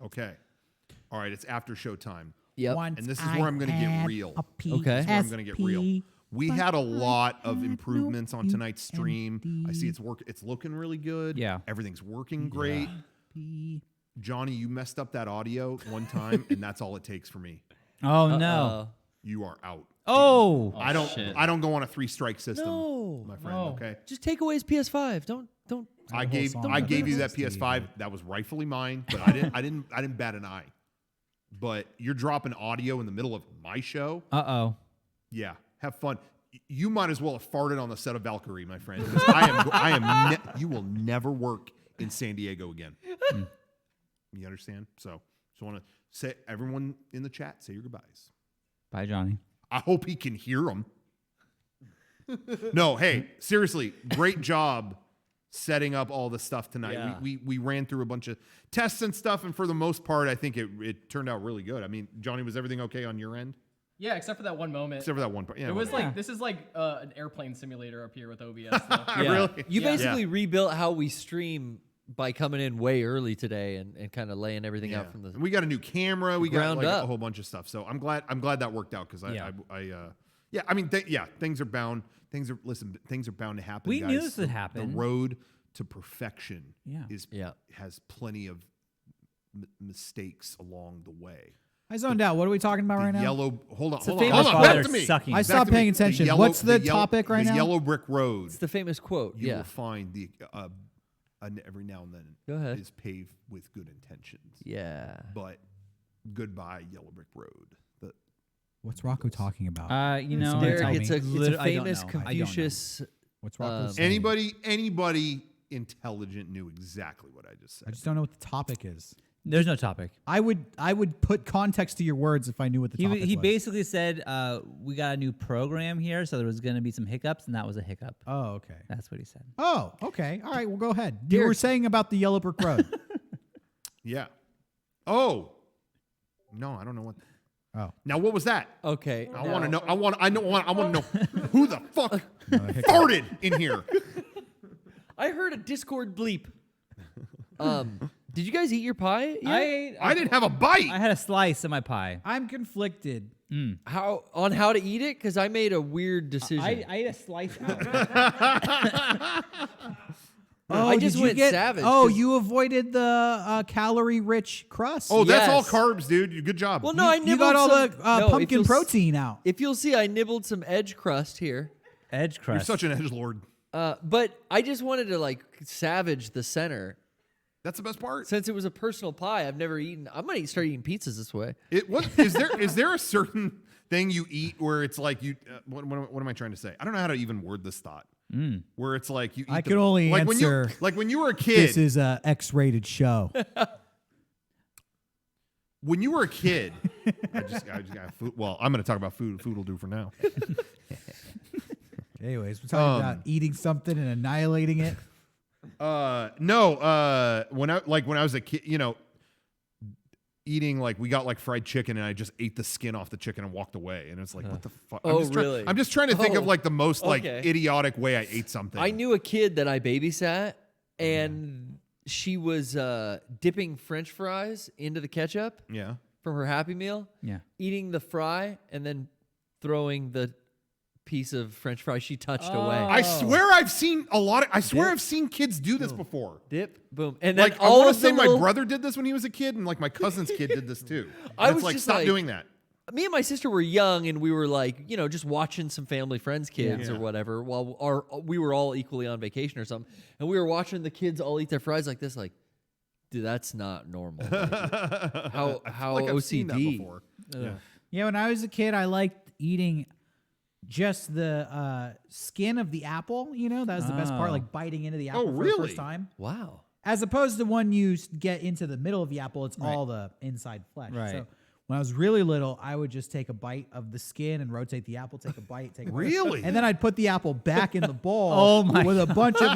Okay. All right, it's after show time. Yep. And this is where I'm going to get real. Okay. This is where I'm going to get real. We had a lot of improvements on tonight's stream. I see it's looking really good. Yeah. Everything's working great. Johnny, you messed up that audio one time, and that's all it takes for me. Oh no. You are out. Oh. I don't go on a 3-strike system, No. my friend. Okay. Just take away his PS5. Don't. I gave you that PS5. That was rightfully mine, but I didn't bat an eye. But you're dropping audio in the middle of my show. Yeah, have fun. You might as well have farted on the set of Valkyrie, my friend. Because you will never work in San Diego again. You understand? So want to say, everyone in the chat, say your goodbyes. Bye, Johnny. I hope he can hear them. No, hey, seriously, great job setting up all the stuff tonight. Yeah. We ran through a bunch of tests and stuff, and for the most part, I think it turned out really good. I mean, Johnny, was everything okay on your end? Yeah, except for that one moment. Except for that one part. Yeah, it was whatever. like, this is like an airplane simulator up here with OBS. So. Really? You basically rebuilt how we stream by coming in way early today and kind of laying everything out from the. We got a new camera. We got like up. a whole bunch of stuff. So I'm glad that worked out because I mean, things are bound. Things are bound to happen. We guys. knew this would happen. The road to perfection Yeah. has plenty of mistakes along the way. I zoned out. What are we talking about right now? Hold on. famous Back to me. sucking. I stopped paying attention. What's the topic right now? The yellow brick road. It's the famous quote. You will find every now and then. Go ahead. Is paved with good intentions. Yeah. But goodbye, yellow brick road. What's Rocco talking about? Derek, it's a famous I don't know. Confucius. What's Rocco saying? Anybody intelligent knew exactly what I just said. I just don't know what the topic is. There's no topic. I would put context to your words if I knew what the topic was. He basically said, we got a new program here, so there was going to be some hiccups, and that was a hiccup. Oh, okay. That's what he said. Oh, okay. All right, well, go ahead. You were saying about the Yellow Brick Road. Yeah. Oh. No, I don't know what. Oh. Now, what was that? Okay. I want to know. I want to know who the fuck farted in here. I heard a Discord bleep. Did you guys eat your pie yet? I didn't have a bite. I had a slice of my pie. I'm conflicted. How to eat it? Because I made a weird decision. I ate a slice out. I just went savage. Oh, you avoided the calorie-rich crust. Oh, that's all Yes. carbs, dude. Good job. Well, no, I nibbled You got all some, the pumpkin protein out. If you'll see, I nibbled some edge crust here. Edge You're crust. such an edgelord. But I just wanted to savage the center. That's the best part. Since it was a personal pie, I've never eaten. I'm gonna start eating pizzas this way. Is there a certain thing you eat where it's like you? What am I trying to say? I don't know how to even word this thought. Where it's like you. Eat I can only answer. When you were a kid. This is a X-rated show. When you were a kid, I just got food. Well, I'm going to talk about food. Food will do for now. Anyways, we're talking about eating something and annihilating it. No. When I was a kid, eating we got fried chicken and I just ate the skin off the chicken and walked away and it's what the fuck. Really? I'm just trying to think of the most idiotic way I ate something. I knew a kid that I babysat and she was dipping French fries into the ketchup. Yeah. From her Happy Meal. Yeah. Eating the fry and then throwing the piece of French fry she touched away. I swear I've seen I've seen kids do this before. Dip, boom, and then I want to say my brother did this when he was a kid, and my cousin's kid did this too. I was just stop doing that. Me and my sister were young, and we were just watching some family friends' kids or whatever, while we were all equally on vacation or something, and we were watching the kids all eat their fries like this, dude, that's not normal. How I've seen that OCD? before. Yeah, when I was a kid, I liked eating just the skin of the apple. That was the best part, biting into the apple for the first time. Wow. As opposed to when you get into the middle of the apple, it's all the inside flesh. Right. So when I was really little, I would just take a bite of the skin and rotate the apple, take a bite, take a bite. Really? And then I'd put the apple back in the bowl with a bunch of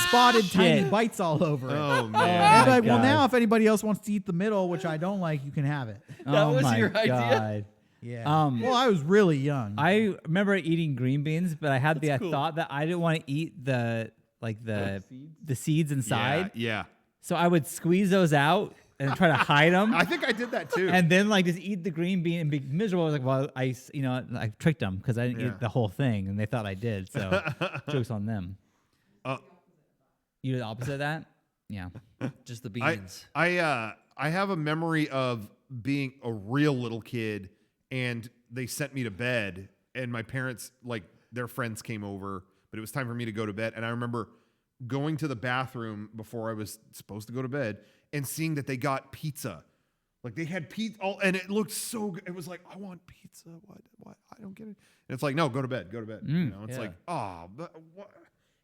spotted tiny bites all over it. Oh, man. And I'd be well, now if anybody else wants to eat the middle, which I don't like, you can have it. That was my your idea? God. Yeah. Well, I was really young. I remember eating green beans, but I had the thought that I didn't want to eat the seeds inside. Yeah. So I would squeeze those out and try to hide them. I think I did that too. And then like just eat the green bean and be miserable. I was like, well, I tricked them because I didn't eat the whole thing, and they thought I did. So jokes on them. You did the opposite of that? Yeah. Just the beans. I have a memory of being a real little kid, and they sent me to bed, and my parents, like, their friends came over, but it was time for me to go to bed. And I remember going to the bathroom before I was supposed to go to bed and seeing that they got pizza. Like, they had pizza, and it looked so good. It was like, I want pizza. What? I don't get it. And it's like, no, go to bed. You know, it's like, but what?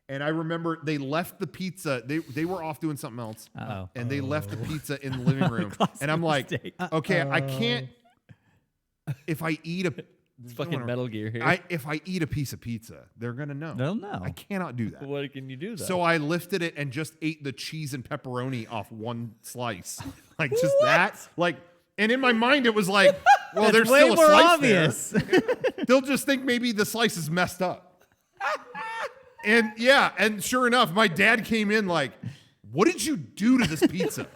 And I remember they left the pizza. They were off doing something else. And they left the pizza in the living room. And I'm like, okay, I can't. If I eat a it's fucking Metal Gear here. If I eat a piece of pizza, they're gonna know. They'll know. I cannot do that. What can you do though? So I lifted it and just ate the cheese and pepperoni off one slice, like just that. Like, and in my mind it was like, well, there's way still a more slice obvious. there. They'll just think maybe the slice is messed up. And yeah, and sure enough, my dad came in like, what did you do to this pizza?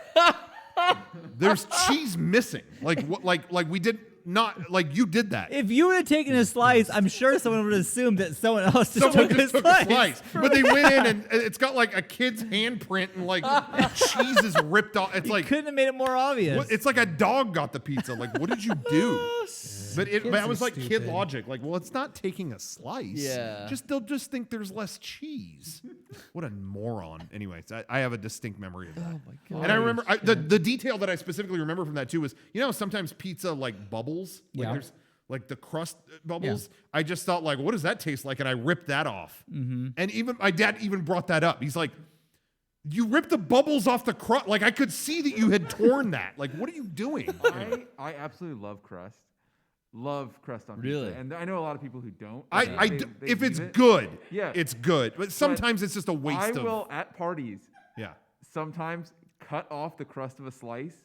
There's cheese missing. Like what? Like we did not. Like you did that. If you would have taken a slice, I'm sure someone would assume that someone else just took a slice. But they went in and it's got like a kid's handprint and like cheese is ripped off. It's like couldn't have made it more obvious. It's like a dog got the pizza. Like, what did you do? But that was like stupid. kid logic. Like, well, it's not taking a slice. Yeah. They'll just think there's less cheese. What a moron. Anyways, I have a distinct memory of that. Oh my god. And I remember the detail that I specifically remember from that too was, you know, sometimes pizza like bubbles. Like there's like the crust bubbles. Yeah. I just thought like, what does that taste like? And I ripped that off. Mm-hmm. And even my dad even brought that up. He's like, you ripped the bubbles off the crust. Like I could see that you had torn that. Like, what are you doing? I absolutely love crust. Love crust on really? pizza. And I know a lot of people who don't. If it's good, yeah, it's good. But sometimes it's just a waste I will, at parties, yeah, sometimes cut off the crust of a slice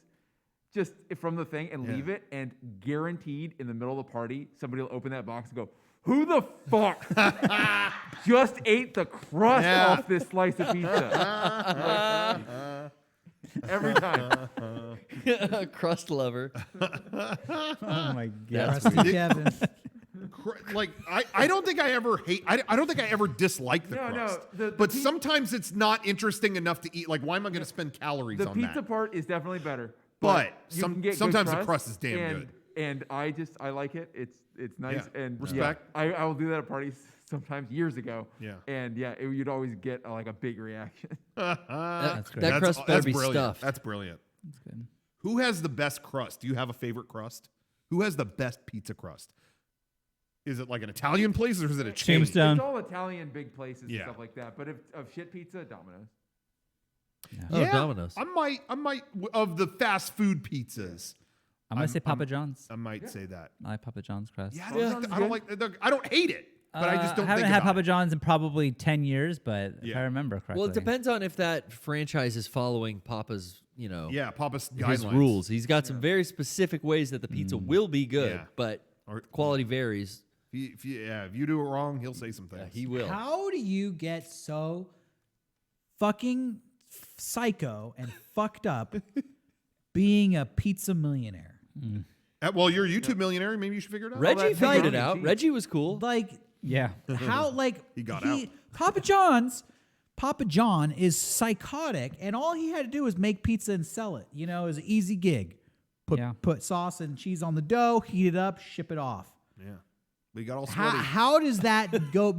just from the thing and leave it, and guaranteed in the middle of the party, somebody will open that box and go, who the fuck just ate the crust off this slice of pizza? Every time. Crust lover. Oh my god. Crusty Kevin. Like I don't think I ever I don't think I ever disliked the crust. But sometimes it's not interesting enough to eat. Like, why am I going to spend calories on that? The pizza part is definitely better. But sometimes the crust is damn good. And I like it. It's nice. Yeah. And respect. Yeah, I will do that at parties sometimes years ago. Yeah. And you'd always get like a big reaction. That's great. That crust better be brilliant. stuffed. That's brilliant. That's good. Who has the best crust? Do you have a favorite crust? Who has the best pizza crust? Is it like an Italian place or is it a chain? Tombstone. It's all Italian big places and stuff like that. But of shit pizza, Domino's. Yeah. Oh, Domino's. I might of the fast food pizzas. I'm gonna say Papa John's. I might say that. I like Papa John's crust. Yeah, I don't like. I don't hate it, but I just don't. I haven't think had about Papa it. John's in probably 10 years, but if I remember correctly. Well, it depends on if that franchise is following Papa's, Papa's his guidelines. rules. He's got some very specific ways that the pizza will be good, but quality varies. If you do it wrong, he'll say some things. He will. How do you get so fucking psycho and fucked up being a pizza millionaire? Well, you're a YouTube millionaire. Maybe you should figure it out. Reggie figured it out. Reggie was cool. Like, how, like, He got out. Papa John is psychotic, and all he had to do was make pizza and sell it. You know, it was an easy gig. Put sauce and cheese on the dough, heat it up, ship it off. Yeah. But he got all sweaty. How does that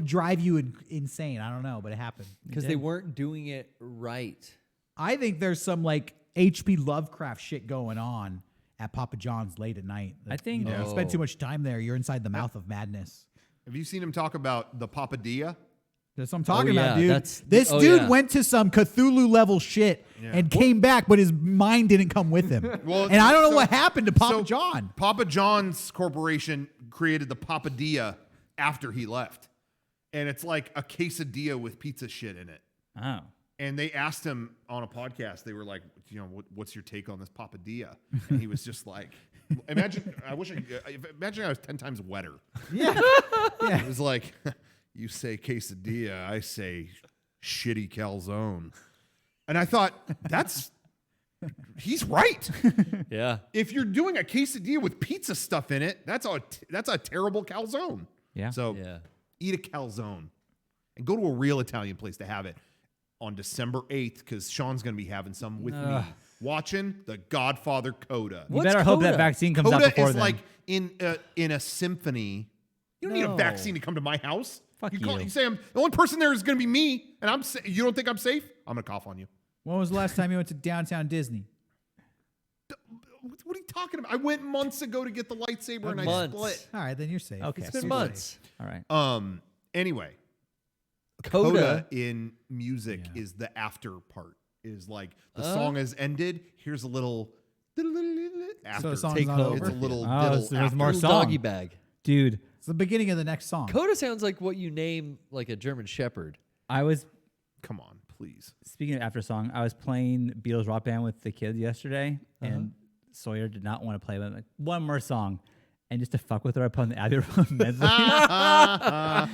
drive you insane? I don't know, but it happened. Because they weren't doing it right. I think there's some, like, H.P. Lovecraft shit going on at Papa John's late at night. I think you spend too much time there. You're inside the mouth of madness. Have you seen him talk about the papadilla? That's what I'm talking about, dude. This oh, dude yeah. went to some Cthulhu level shit and came back, but his mind didn't come with him. And I don't know what happened to Papa John. Papa John's corporation created the papadilla after he left. And it's like a quesadilla with pizza shit in it. Oh. And they asked him on a podcast, they were like, what's your take on this papadilla? And he was just like, imagine I was 10 times wetter. Yeah. It was like, you say quesadilla, I say shitty calzone. And I thought, He's right. Yeah. If you're doing a quesadilla with pizza stuff in it, that's a terrible calzone. Yeah. So eat a calzone and go to a real Italian place to have it on December 8th because Sean's going to be having some with me. Watching the Godfather Coda. You better hope that vaccine comes out Coda before is then. like in a symphony. You don't need a vaccine to come to my house. Fuck you. you. You say the only person there is going to be me, and you don't think I'm safe? I'm going to cough on you. When was the last time you went to downtown Disney? What are you talking about? I went months ago to get the lightsaber and I split. All right, then you're safe. Okay. It's been You're months. All right. Anyway, Coda. Coda in music is the after part. Is like the song has ended. Here's a little after. So the song's Take not over. over. It's a little Oh, diddle so there's after. more Little song. doggy bag. Dude, It's the beginning of the next song. Coda sounds like what you name like a German Shepherd. I was, Come on, please. speaking of after song, I was playing Beatles Rock Band with the kids yesterday, and Sawyer did not want to play, but like, one more song. And just to fuck with her, I put on the Abbey Road medley. How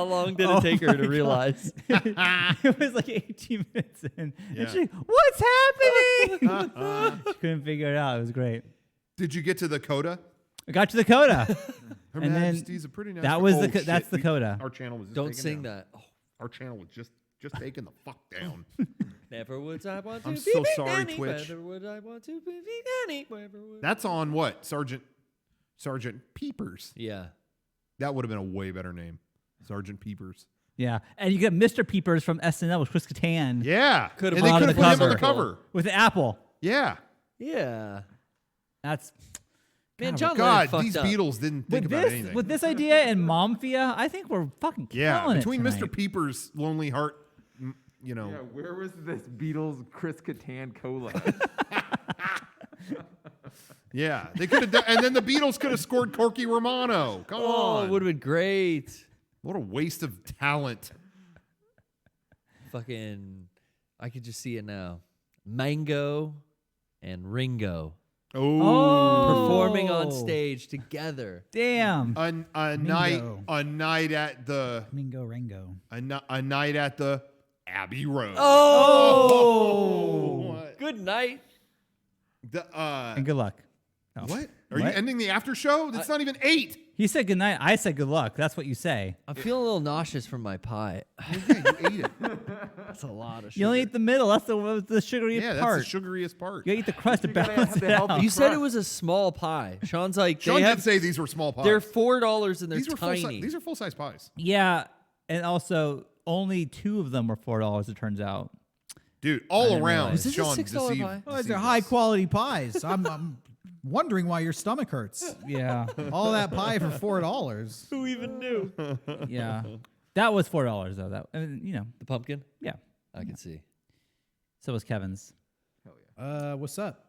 long did it take her to my realize? It was like 18 minutes in. Yeah. And she's like, what's happening? She couldn't figure it out. It was great. Did you get to the Coda? I got to the coda. Her And then Majesty's a pretty nice. that was the Oh, that's shit. the coda. Our channel was just Don't taken sing down. that. Oh, Our channel was just taken the fuck down. never would I want to I'm be so Big sorry, Annie. Twitch. Never would I want to be Big Annie. Never would. That's on what? Sergeant Peepers. Yeah. That would have been a way better name. Sergeant Peepers. Yeah. And you get Mr. Peepers from SNL with Chris Kattan Yeah. Could've and they put could him have on put him the on the cover. with the apple. Yeah. Yeah. That's Man, John Lennon God, fucked these up. Beatles didn't think about anything. with this idea and Momfia, I think we're fucking yeah. killing Between it Mr. tonight. Peepers, Lonely Heart, you know. Yeah, where was this Beatles Chris Kattan cola? Yeah. They could have done, and then the Beatles could have scored Corky Romano. Come Oh, on. it would have been great. What a waste of talent. Fucking, I could just see it now. Mango and Ringo performing on stage together. Damn. A night at the Mingo Ringo. a night at the Abbey Road. Oh, good night. And good luck. Oh. What? Are you ending the after show? It's not even 8. He said good night. I said good luck. That's what you say. I'm feeling a little nauseous from my pie. Yeah, you ate it. That's a lot of sugar. You only eat the middle. That's the sugary Yeah, part. that's the sugariest part. You gotta eat the crust to You gotta balance have the it healthy out. You said it crust. was a small pie. Sean's like, Sean they did have, say these were small pies. they're $4 and they're these were tiny. these are full size pies. Yeah, and also only 2 of them were $4. It turns out. Dude, all didn't around. realize. Is this a Sean $6 deceived- pie? Oh, these deceived are high us. quality pies. I'm wondering why your stomach hurts. Yeah, All that pie for $4. Who even knew? yeah. That was $4 though. That you know. The pumpkin? Yeah. I can see. So was Kevin's. What's up?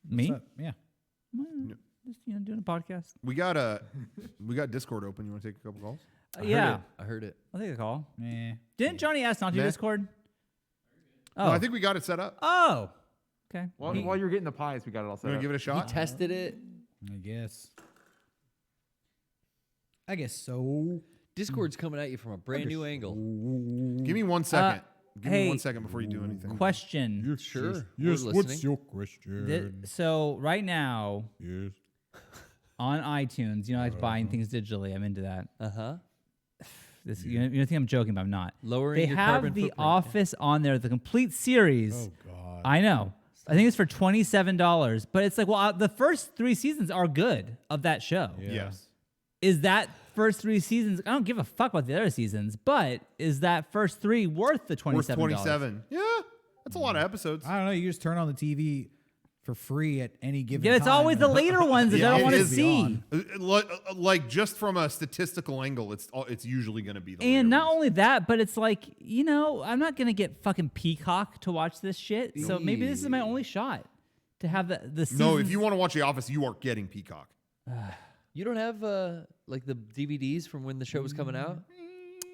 Me? What's up? Yeah. Just doing a podcast. We got Discord open. You want to take a couple calls? Yeah, I heard it. I'll take a call. Eh. Didn't Johnny ask not to do Meh. Discord? Oh, No, I think we got it set up. Oh, okay. While you're getting the pies, we got it all You set want up. to give it a He shot? tested it. I guess so. Discord's coming at you from a brand new angle. Give me 1 second. Give me hey, 1 second before you do anything. Question. Sure. We're listening. your question? So right now, on iTunes, you know, I like buying things digitally. I'm into that. Uh-huh. This you think I'm joking, but I'm not. Lowering They your have carbon The footprint. Office on there, the complete series. Oh God. I know. I think it's for $27, but it's like, well, the first 3 seasons are good of that show. Yes. Is that first 3 seasons? I don't give a fuck about the other seasons, but is that first 3 worth the $27? Worth 27. Yeah. That's a lot of episodes. I don't know. You just turn on the TV for free at any given Yeah, time. it's always the later ones that I it don't want to is see. Like just from a statistical angle, it's usually going to be the And later not ones. only that, but it's like, you know, I'm not going to get fucking Peacock to watch this shit. So maybe this is my only shot to have the seasons. No, if you want to watch The Office, you are getting Peacock. You don't have like the DVDs from when the show was coming out?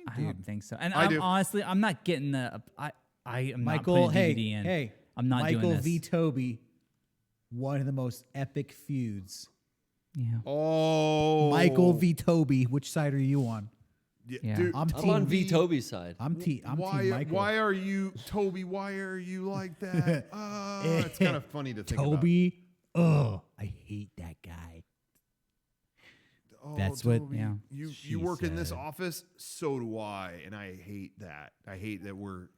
I don't think so. And I do. honestly, I'm not getting the. I am Michael, not putting a DVD in. hey, I'm not Michael doing this. v. Toby, one of the most epic feuds. Yeah. Oh. Michael v. Toby, which side are you on? Yeah. Dude, I'm I'm on team V Toby's side. I'm team why Michael. why are you Toby? Why are you like that? It's kind of funny to think Toby? Oh, I hate that guy. about. That's Toby, what- yeah, You she work in this said. office, so do I, and I hate that. I hate that we're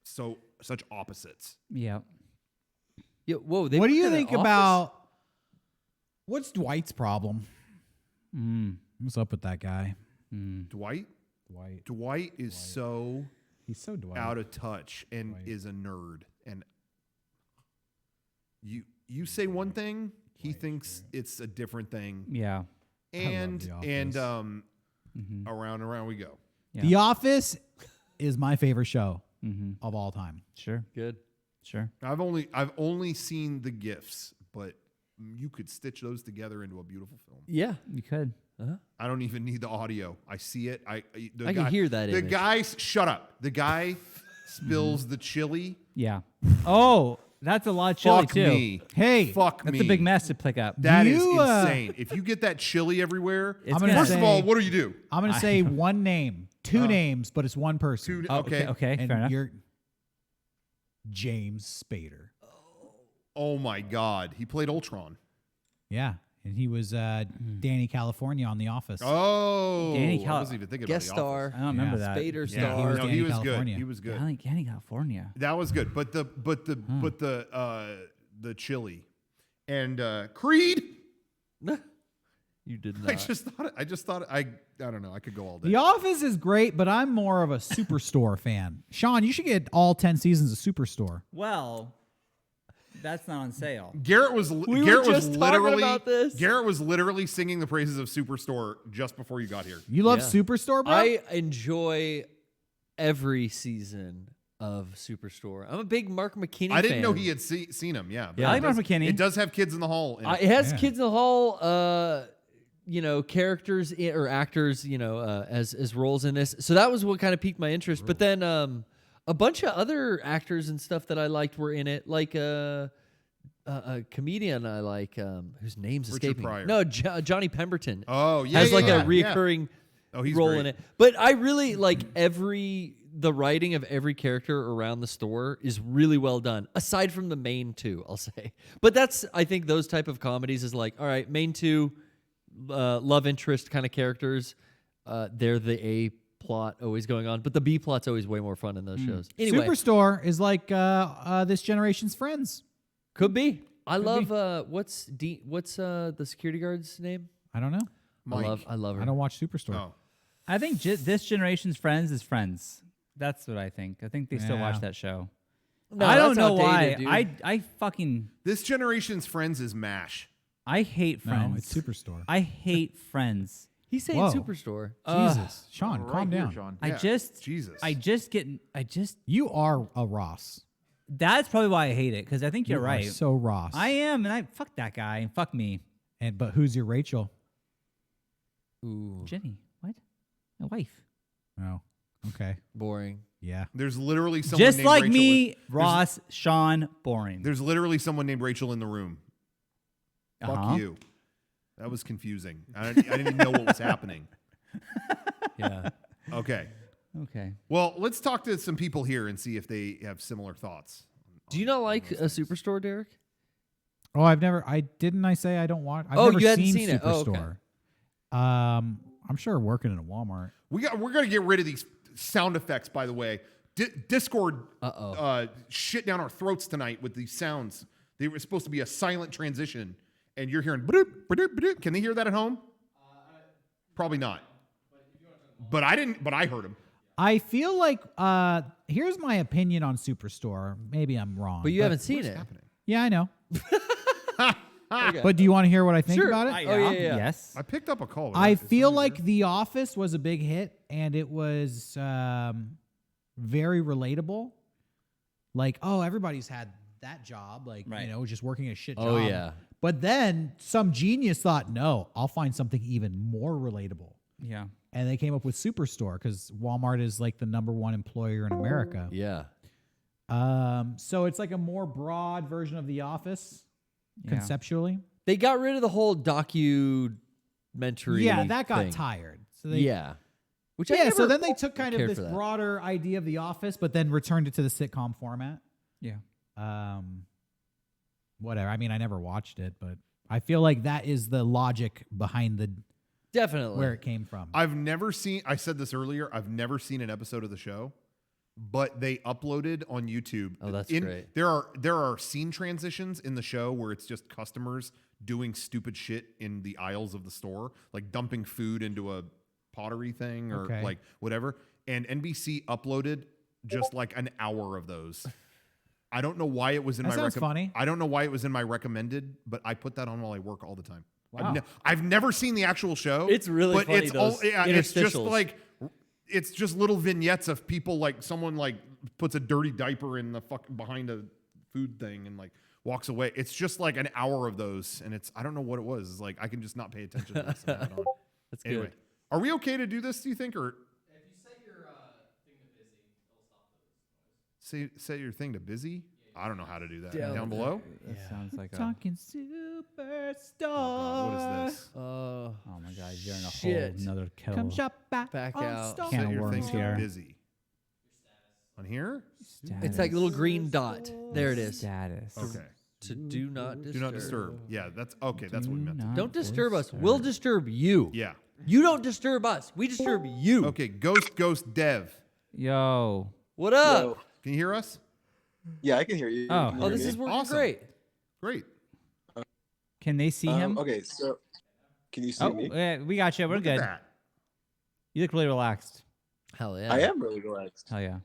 such opposites. Yeah. Yeah, whoa, What do work you in an think office? about what's Dwight's problem? Mm. What's up with that guy? Dwight Dwight. Dwight is so He's so Dwight. out of touch and Dwight. is a nerd. And you say one thing, he thinks it's a different thing. Yeah. And The and Office. around and around we go. Yeah. The Office is my favorite show Mm-hmm. of all time. Sure. Good. Sure. I've only seen the GIFs, but you could stitch those together into a beautiful film. Yeah. You could. I don't even need the audio. I see it. I can hear that The image. guy, shut up. The guy spills the chili. Yeah. Oh, that's a lot of chili Fuck too. me. Hey, Fuck That's me. a big mess to pick up. That is You, insane. If you get that chili everywhere, It's gonna first say- of all, what do you do? I'm going to say one name, two names, but it's one person. Oh, Okay. Okay. And Fair enough. you're James Spader. Oh my God. He played Ultron. Yeah. And he was Danny California on The Office. Oh. Danny I wasn't even thinking Guest about The star. I don't remember Yeah. that. Spader Yeah, star. he was No, Danny he was California. good. He was good. Danny California. That was good. But the chili and Creed. You did I not. just thought I don't know. I could go all day. The Office is great, but I'm more of a Superstore fan. Sean, you should get all 10 seasons of Superstore. Well, that's not on sale. Garrett was were Garrett was just talking literally about this. Garrett was literally singing the praises of Superstore just before you got here. You love Yeah. Superstore, bro? I enjoy every season of Superstore. I'm a big Mark McKinney I didn't fan. know he had seen him. Yeah, but Yeah. I like it does- Mark McKinney. It does have Kids in the Hall. In it. It has Yeah. Kids in the Hall, characters or actors, as roles in this. So that was what kind of piqued my interest. But then a bunch of other actors and stuff that I liked were in it, like a comedian I like, whose name's Richard escaping. Pryor. No, Johnny Pemberton. Oh, yeah, has yeah, like yeah, a reoccurring Oh, he's role great. in it. But I really like the writing of every character around the store is really well done. Aside from the main two, I'll say. But I think those type of comedies is like, all right, main two, love interest kind of characters. They're the A plot always going on, but the B plot's always way more fun in those shows. Anyway, Superstore is like this generation's Friends. could be. I love what's the security guard's name? I don't know. Mike. I love her. I don't watch Superstore. Oh. I think this generation's Friends is Friends. That's what I think. I think they still watch Yeah. that show. No, I don't that's know why. outdated, dude. I fucking This generation's Friends is MASH. I hate Friends. No, it's Superstore. I hate Friends. He's saying Whoa. Superstore. Jesus. Sean, Right calm here, down. Sean. I Yeah, just Jesus. You are a Ross. That's probably why I hate it, because I think you're You are right. so Ross. I am, and I fuck that guy and fuck me. But who's your Rachel? Ooh, Jenny. What? My wife. Oh, okay. boring. Yeah. There's literally someone Just named like Rachel me, in- Ross, Sean, boring. There's literally someone named Rachel in the room. Uh-huh. Fuck you. That was confusing. I didn't even know what was happening. Yeah. Okay. Okay. Well, let's talk to some people here and see if they have similar thoughts. Do you not like a Superstore, Derek? Oh, I say I don't watch. I've Oh, never you hadn't seen seen it. Oh, okay. Superstore. I'm sure working in a Walmart. We're gonna get rid of these sound effects. By the way, Discord shit down our throats tonight with these sounds. They were supposed to be a silent transition, and you're hearing. Ba-doop, ba-doop, ba-doop. Can they hear that at home? Probably not. But I didn't. But I heard them. I feel like here's my opinion on Superstore. Maybe I'm wrong. But you haven't seen it. Happening. Yeah, I know. Okay. But do you want to hear what I think Sure. about it? Oh, yeah. Yes. I picked up a call. I Is feel somebody like The Office was a big hit, and it was very relatable. Like, oh, everybody's had that job, like Right. just working a shit job. Oh, yeah. But then some genius thought, no, I'll find something even more relatable. Yeah. And they came up with Superstore because Walmart is like the #1 employer in America. Yeah. So it's like a more broad version of The Office Yeah. conceptually. They got rid of the whole documentary. Yeah, that got thing. tired. So they, Yeah. Which I Yeah, so never then they took kind of cared this for that. broader idea of The Office, but then returned it to the sitcom format. Yeah. Whatever. I mean, I never watched it, but I feel like that is the logic behind Definitely where it came from. I've never seen, I said this earlier, I've never seen an episode of the show, but they uploaded on YouTube. Oh, that's great. There are scene transitions in the show where it's just customers doing stupid shit in the aisles of the store, like dumping food into a pottery thing or like whatever. And NBC uploaded just like an hour of those. I don't know why it was in That my sounds funny. I don't know why it was in my recommended, but I put that on while I work all the time. Wow. I've never seen the actual show. It's really but funny, it's those it's just interstitials. like it's just little vignettes of people, like someone like puts a dirty diaper in the behind a food thing and like walks away. It's just like an hour of those, and I don't know what it was. It's like I can just not pay attention to this and have it on. That's Anyway, good. are we okay to do this? Do you think, or If you set your thing to busy, it'll stop the noise. set your thing to busy? I don't know how to do that. Down Down below. That sounds like a. Talking Superstar. Oh, God, what is this? Oh my God, you're in a Shit. whole another kettle. Come shop back Back on out. Star. Can Set of your worms thing here. to busy. On here? It's that little green dot. There it is. Status. Okay. To do not disturb. Do not disturb. Yeah, that's okay. That's what we meant. Don't disturb us. We'll disturb you. Yeah. You don't disturb us. We disturb you. Okay. Ghost Dev. Yo. What up? Yo. Can you hear us? Yeah, I can hear you. Oh. Can you Oh, hear this me? is working Awesome. great. Great. Can they see him? Okay, so can you see Oh, me? yeah, we got you. We're Look good. at that. You look really relaxed. Hell yeah. I am really relaxed. Hell yeah.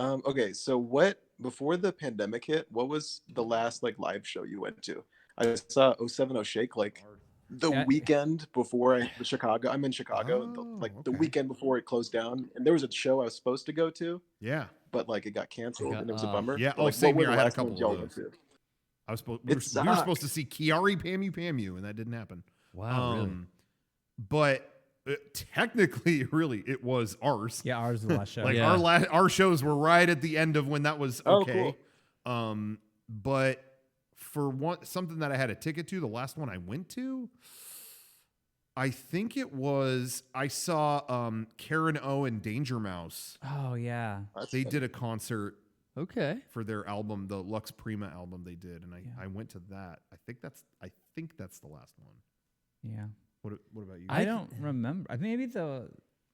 Okay, so what before the pandemic hit? What was the last like live show you went to? I saw 070 Shake like the Yeah. weekend before Chicago. I'm in Chicago, the okay. weekend before it closed down, and there was a show I was supposed to go to, Yeah. but like it got canceled, and it was a oh. bummer. Yeah, But, like, same what were here. the I had a last couple ones of y'all went those. to? I was supposed. It We were supposed sucks. to see Kiari Pamu, and that didn't happen. Wow, really? But technically, really, it was ours. Yeah, ours is the last show. Like Yeah. our shows were right at the end of when that was Oh, okay. But for something that I had a ticket to, the last one I went to, I think it was I saw Karen O and Danger Mouse. Oh yeah. That's They fun. did a concert Okay. for their album, the Lux Prima album they did, and I went to that. I think that's the last one. Yeah. What about you? I don't remember. I think maybe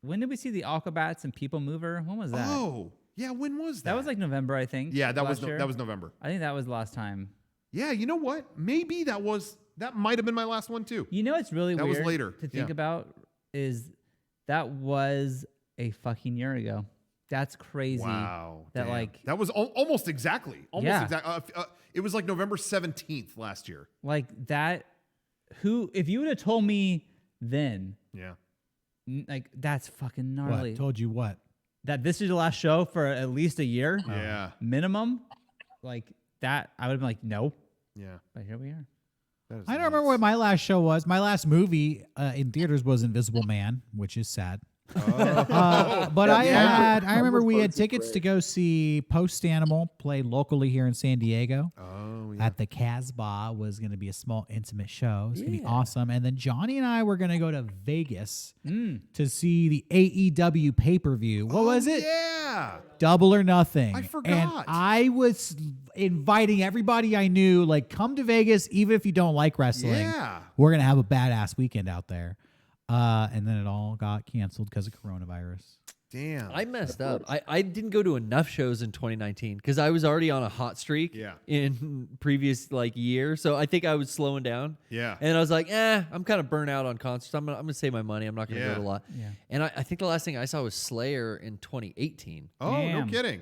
when did we see the Aquabats and People Mover? When was that? Oh, yeah. When was that? That was like November, I think. yeah, that was last year. that was November. I think that was the last time. Yeah, you know what? Maybe that might have been my last one too. You know what's really That was weird later, to think yeah. about is that was a fucking year ago. That's crazy. Wow, That damn. like that was almost exactly. Yeah. It was like November 17th last year. like that. If you would have told me then, Yeah. like that's fucking gnarly. What? Told you what? That this is the last show for at least a year Yeah. minimum, like that, I would have been like, no. Yeah. But here we are. That is I don't remember nuts. what my last show was. My last movie in theaters was Invisible Man, which is sad. But I remember we had Post is tickets great. to go see Post Animal play locally here in San Diego. Oh, yeah. At the Casbah was going to be a small intimate show. It's going to be awesome. And then Johnny and I were going to go to Vegas to see the AEW pay-per-view. What was it? Yeah. Double or Nothing. I And forgot. I was inviting everybody I knew, like, come to Vegas, even if you don't like wrestling. Yeah. We're going to have a badass weekend out there. And then it all got canceled because of coronavirus. Damn. I messed up. I didn't go to enough shows in 2019 because I was already on a hot streak Yeah. in previous year. So I think I was slowing down. Yeah. And I was like, I'm kind of burnt out on concerts. I'm gonna save my money. I'm not gonna go to a lot. Yeah. And I think the last thing I saw was Slayer in 2018. Oh, Damn. no kidding.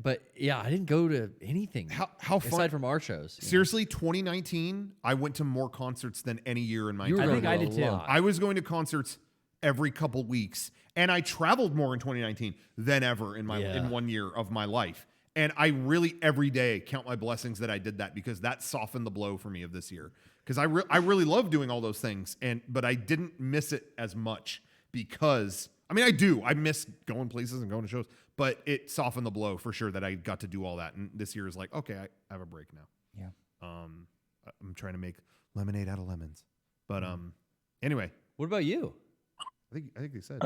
But yeah, I didn't go to anything How fun? aside from our shows. you know. Seriously, 2019, I went to more concerts than any year in my You were entire I think going I to did a too. lot. I was going to concerts every couple weeks, and I traveled more in 2019 than ever in Yeah. 1 year of my life. And I really every day count my blessings that I did that, because that softened the blow for me of this year. Because I really love doing all those things, but I didn't miss it as much because I do. I miss going places and going to shows, but it softened the blow for sure that I got to do all that. And this year is like, okay, I have a break now. Yeah. I'm trying to make lemonade out of lemons. But anyway, What about you? I think they said.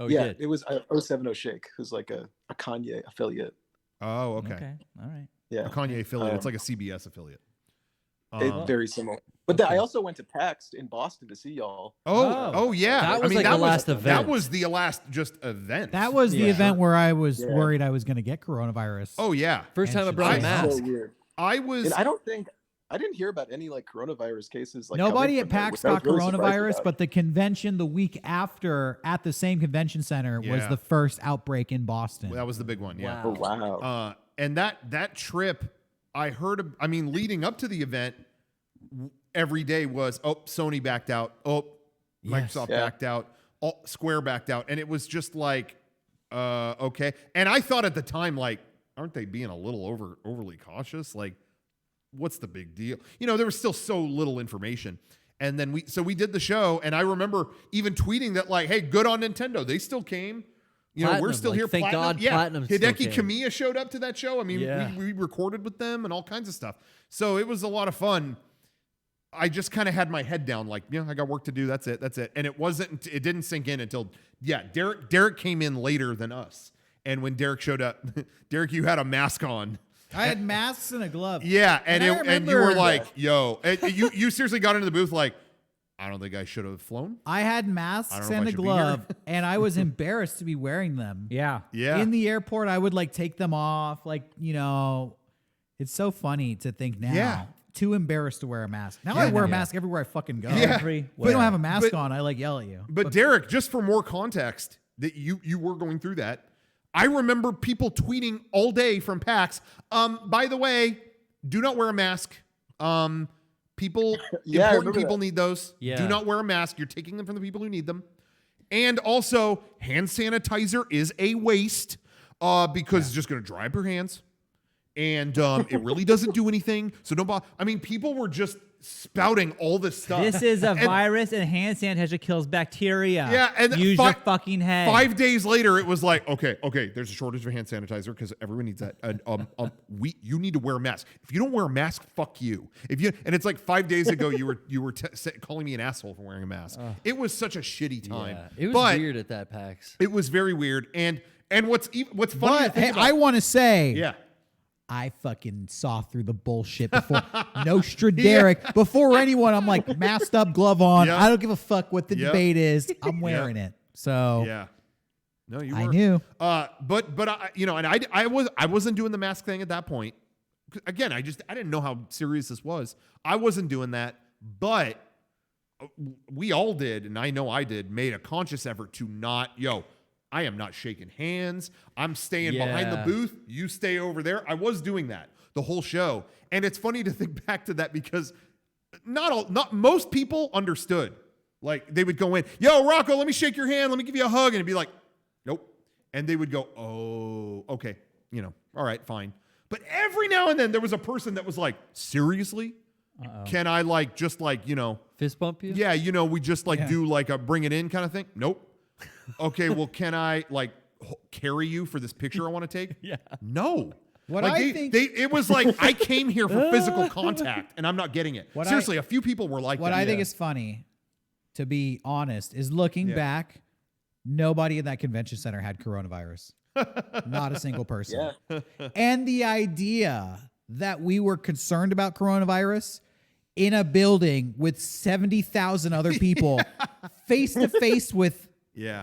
Oh, yeah, did. it was 070 Shake, who's like a Kanye affiliate. Oh, okay. Okay. All right. Yeah, A Kanye affiliate. It's like a CBS affiliate. very similar. But I also went to PAX in Boston to see y'all. Oh yeah. That was like the last event. That was the last just event. That was the event where I was worried I was going to get coronavirus. Oh yeah. First time I brought a mask. So weird. And I didn't hear about any like coronavirus cases. Like Nobody at coming from there, PAX which I was got really surprised coronavirus, about. but the convention the week after at the same convention center was the first outbreak in Boston. that was the big one. Yeah. Oh wow. And that trip, I heard. I mean, leading up to the event, every day was Sony backed out. Microsoft backed out. Square backed out, and it was just like, okay. And I thought at the time, like, aren't they being a little overly cautious? Like, what's the big deal? You know, there was still so little information. And then we did the show, and I remember even tweeting that, like, hey, good on Nintendo. They still came. You know, we're still here. Thank God Platinum still Hideki came. Kamiya showed up to that show. I mean, we recorded with them and all kinds of stuff. So it was a lot of fun. I just kind of had my head down, like, I got work to do. That's it. And it didn't sink in until, Derek came in later than us. And when Derek showed up, Derek, you had a mask on. I had masks and a glove. Yeah, and you were remember- like, yo, you seriously got into the booth like, I don't think I should have flown. I had I masks don't know and if a I should be here. glove, and I was embarrassed to be wearing them. Yeah. Yeah. In the airport, I would like take them off. Like, it's so funny to think now. Yeah. Too embarrassed to wear a mask. Now I wear a mask everywhere I fucking go. Yeah. If you don't have a mask But- on, I like yell at you. But Derek, just for more context, that you were going through that, I remember people tweeting all day from PAX. By the way, do not wear a mask. People, Yeah, I important remember people that. need those. Yeah. Do not wear a mask. You're taking them from the people who need them. And also, hand sanitizer is a waste because it's just going to dry up your hands. And it really doesn't do anything. So don't bother. I mean, people were just spouting all this stuff. This is a virus, and hand sanitizer kills bacteria. Yeah, and use your fucking head. 5 days later, it was like, okay, there's a shortage of hand sanitizer because everyone needs that. And you need to wear a mask. If you don't wear a mask, fuck you. And it's like 5 days ago, you were calling me an asshole for wearing a mask. It was such a shitty time. Yeah, it was weird at that PAX. It was very weird. And what's funny? But hey, I want to say, yeah. I fucking saw through the bullshit before Derek. Before anyone, I'm like masked up, glove on. Yep. I don't give a fuck what the Yep. debate is. I'm wearing it. So Yeah. No, you I were. knew. But I wasn't doing the mask thing at that point. Again, I didn't know how serious this was. I wasn't doing that, but we all did, and I know I did, made a conscious effort to not, I am not shaking hands. I'm staying behind the booth. You stay over there. I was doing that the whole show. And it's funny to think back to that because not most people understood. Like they would go in, yo, Rocco, let me shake your hand. Let me give you a hug. And it'd be like, nope. And they would go, oh, okay. All right, fine. But every now and then there was a person that was like, seriously? Can I Fist bump you? Yeah, we just do like a bring it in kind of thing? Nope. Okay, well, can I carry you for this picture I want to take? Yeah. No. What it was like I came here for physical contact and I'm not getting it. Seriously, a few people were like what that. I think is funny, to be honest, is looking back, nobody in that convention center had coronavirus. Not a single person. Yeah. And the idea that we were concerned about coronavirus in a building with 70,000 other people, face to face with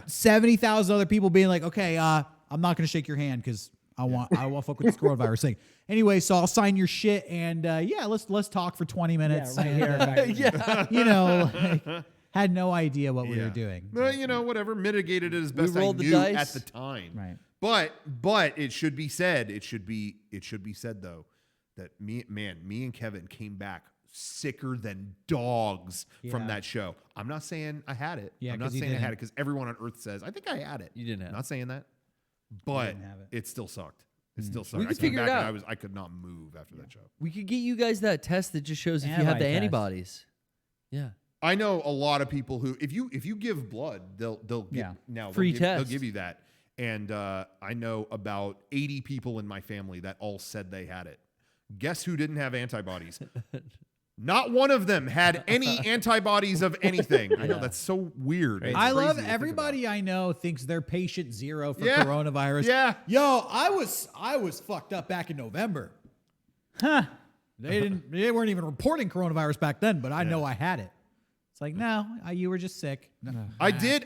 70,000 other people being like, okay, I'm not going to shake your hand because I want fuck with this coronavirus thing. Anyway, so I'll sign your shit and let's talk for 20 minutes. Yeah, right here. Had no idea what we were doing. Well, whatever, mitigated it as best I rolled the knew dice. at the time. Right. But it should be said. It should be said though that me and Kevin came back sicker than dogs from that show. I'm not saying I had it. Yeah, I'm not 'cause you saying I had didn't. it because everyone on Earth says I think I had it. You didn't have I'm it. not saying that, but didn't have it. it still sucked. It still sucked. We I could came figure it back and out. I could not move after that show. We could get you guys that test that just shows if you have the Antibody test. antibodies. Yeah. I know a lot of people who, if you give blood, they'll give, now Free they'll test. give you that. And I know about 80 people in my family that all said they had it. Guess who didn't have antibodies? Not one of them had any antibodies of anything. I know that's so weird. It's I crazy love to think everybody I know thinks they're patient zero for Yeah. coronavirus. Yeah. Yo, I was fucked up back in November. Huh. They weren't even reporting coronavirus back then, but I know I had it. It's like, no, you were just sick. No. I did.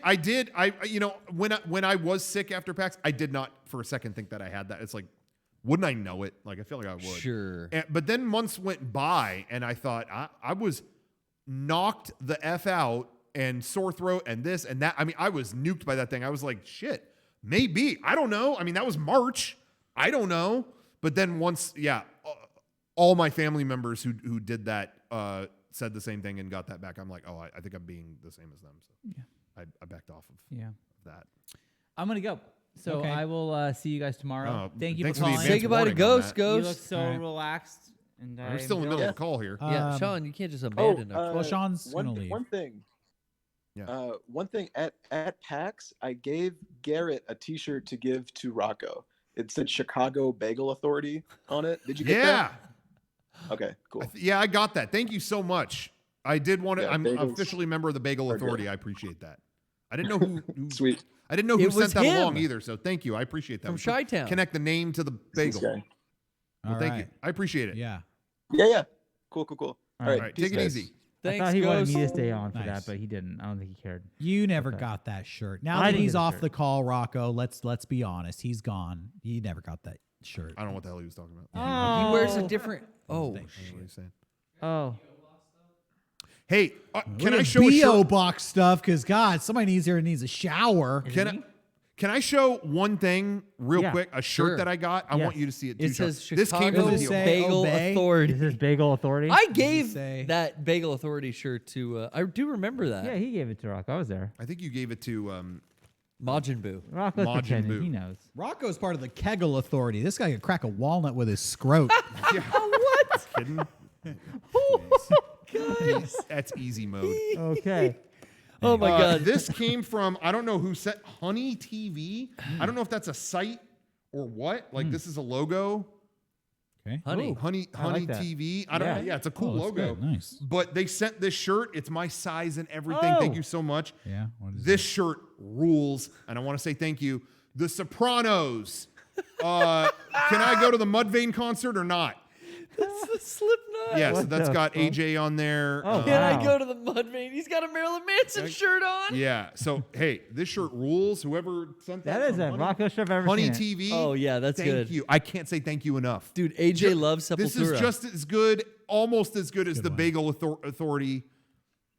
When I was sick after PAX, I did not for a second think that I had that. It's like, wouldn't I know it? Like, I feel like I would. Sure. But then months went by, and I thought I was knocked the F out and sore throat and this and that. I mean, I was nuked by that thing. I was like, shit, maybe. I don't know. I mean, that was March. I don't know. But then once, all my family members who did that said the same thing and got that back. I'm like, oh, I think I'm being the same as them. So I backed off of that. I'm going to go. So Okay. I will see you guys tomorrow. Thank you thanks for for the calling. advance Say goodbye to warning on Ghost. that. You look Ghost. so All right. relaxed. And We're still in the middle of a call here. Yeah, Um, Sean, you can't just abandon us. Well, Sean's one, gonna leave. One thing. Yeah. One thing at PAX, I gave Garrett a T-shirt to give to Rocco. It said Chicago Bagel Authority on it. Did you get that? Okay, cool. I got that. Thank you so much. I did want to. Yeah, I'm bagels officially a member of the Bagel are good. Authority. I appreciate that. I didn't know who Sweet. I didn't know who It was sent that him. along either. So thank you. I appreciate that. From We should Chi-Town. Connect the name to the This bagel. guy. Well, All thank you. right. I appreciate it. Yeah. Yeah. Cool. All All right. right, peace, take it guys. easy. I Thanks, thought he wanted Ghost. me to stay on for Nice. that, but he didn't. I don't think he cared. You never Okay. got that shirt. Now I that didn't he's get the off shirt. the call, Rocco, let's be honest. He's gone. You never got that shirt. I don't know what the hell he was talking about. Oh. He wears a different. Oh, What are you saying? Oh. Hey, can Look I at show a BO shirt? box stuff? Because God, somebody needs a shower. Can I show one thing real Yeah, quick? A shirt sure. that I got. I Yes. want you to see it too. it Sean. says This came Chicago from Does it the say Bagel obey? Authority. Is this Bagel Authority? I gave say? that Bagel Authority shirt to. I do remember that. Yeah, he gave it to Rocco. I was there. I think you gave it to. Majin Buu. Rocco's Majin pretending. Buu. He knows. Rocco's part of the Kegel Authority. This guy could crack a walnut with his scrot. What? Kidding? Guys. That's easy mode. Okay. Oh my God. This came from, I don't know who set Honey TV. I don't know if that's a site or what. Like this is a logo. Okay. Honey. Honey I like that. TV. I don't know. Yeah, it's a cool Oh, that's logo. good. Nice. But they sent this shirt. It's my size and everything. Thank Oh. you so much. Yeah. What is This shirt rules, and I want to say thank you. The Sopranos. Can I go to the Mudvayne concert or not? That's the Slipknot. Yeah, so What that's the got fuck? AJ on there. Oh, Can Wow. I go to the Mudvayne? He's got a Marilyn Manson shirt on. Yeah. So hey, this shirt rules. Whoever sent that. That is from a Honey- Rocco shirt I've ever Honey seen. TV. Oh yeah, that's thank good. you. I can't say thank you enough. Dude, AJ loves Sepultura. This is just as good, almost as good as Good the one. Bagel Authority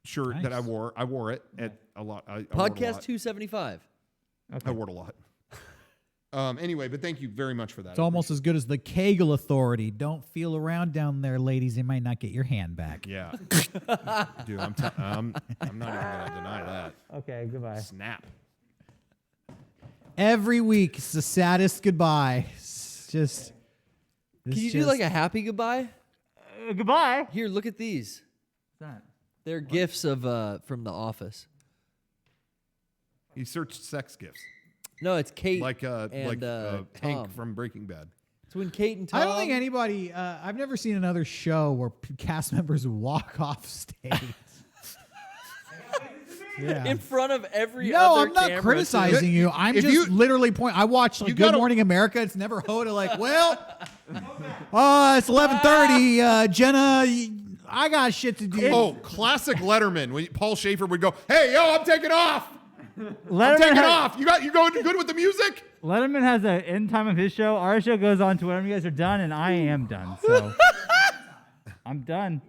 shirt that I Nice. wore. I wore it at a lot. I wore it a Podcast lot. 275. I wore it a lot. Anyway, but thank you very much for that. It's almost as good as the Kegel Authority. Don't feel around down there, ladies. You might not get your hand back. Yeah. Dude, I'm not even gonna deny that. Okay, goodbye. Snap. Every week, it's the saddest goodbye. It's just. Can you do like a happy goodbye? Goodbye. Here, look at these. What's that? They're gifts of from The Office. He searched sex gifts. No, it's Kate Like and Hank Tom. from Breaking Bad. It's when Kate and Tom. I don't think anybody. I've never seen another show where cast members walk off stage. Yeah. in front of every No, other I'm not camera, criticizing you. I'm If just you- literally I watch like You Good gotta- Morning America. It's never Hoda like, well, it's 11:30. Jenna, I got shit to do. Oh, classic Letterman. When Paul Schaefer would go, "Hey, yo, I'm taking off. I'm Letterman taking has, off. You going good with the music?" Letterman has an end time of his show. Our show goes on to whenever you guys are done, and I am done. So I'm done.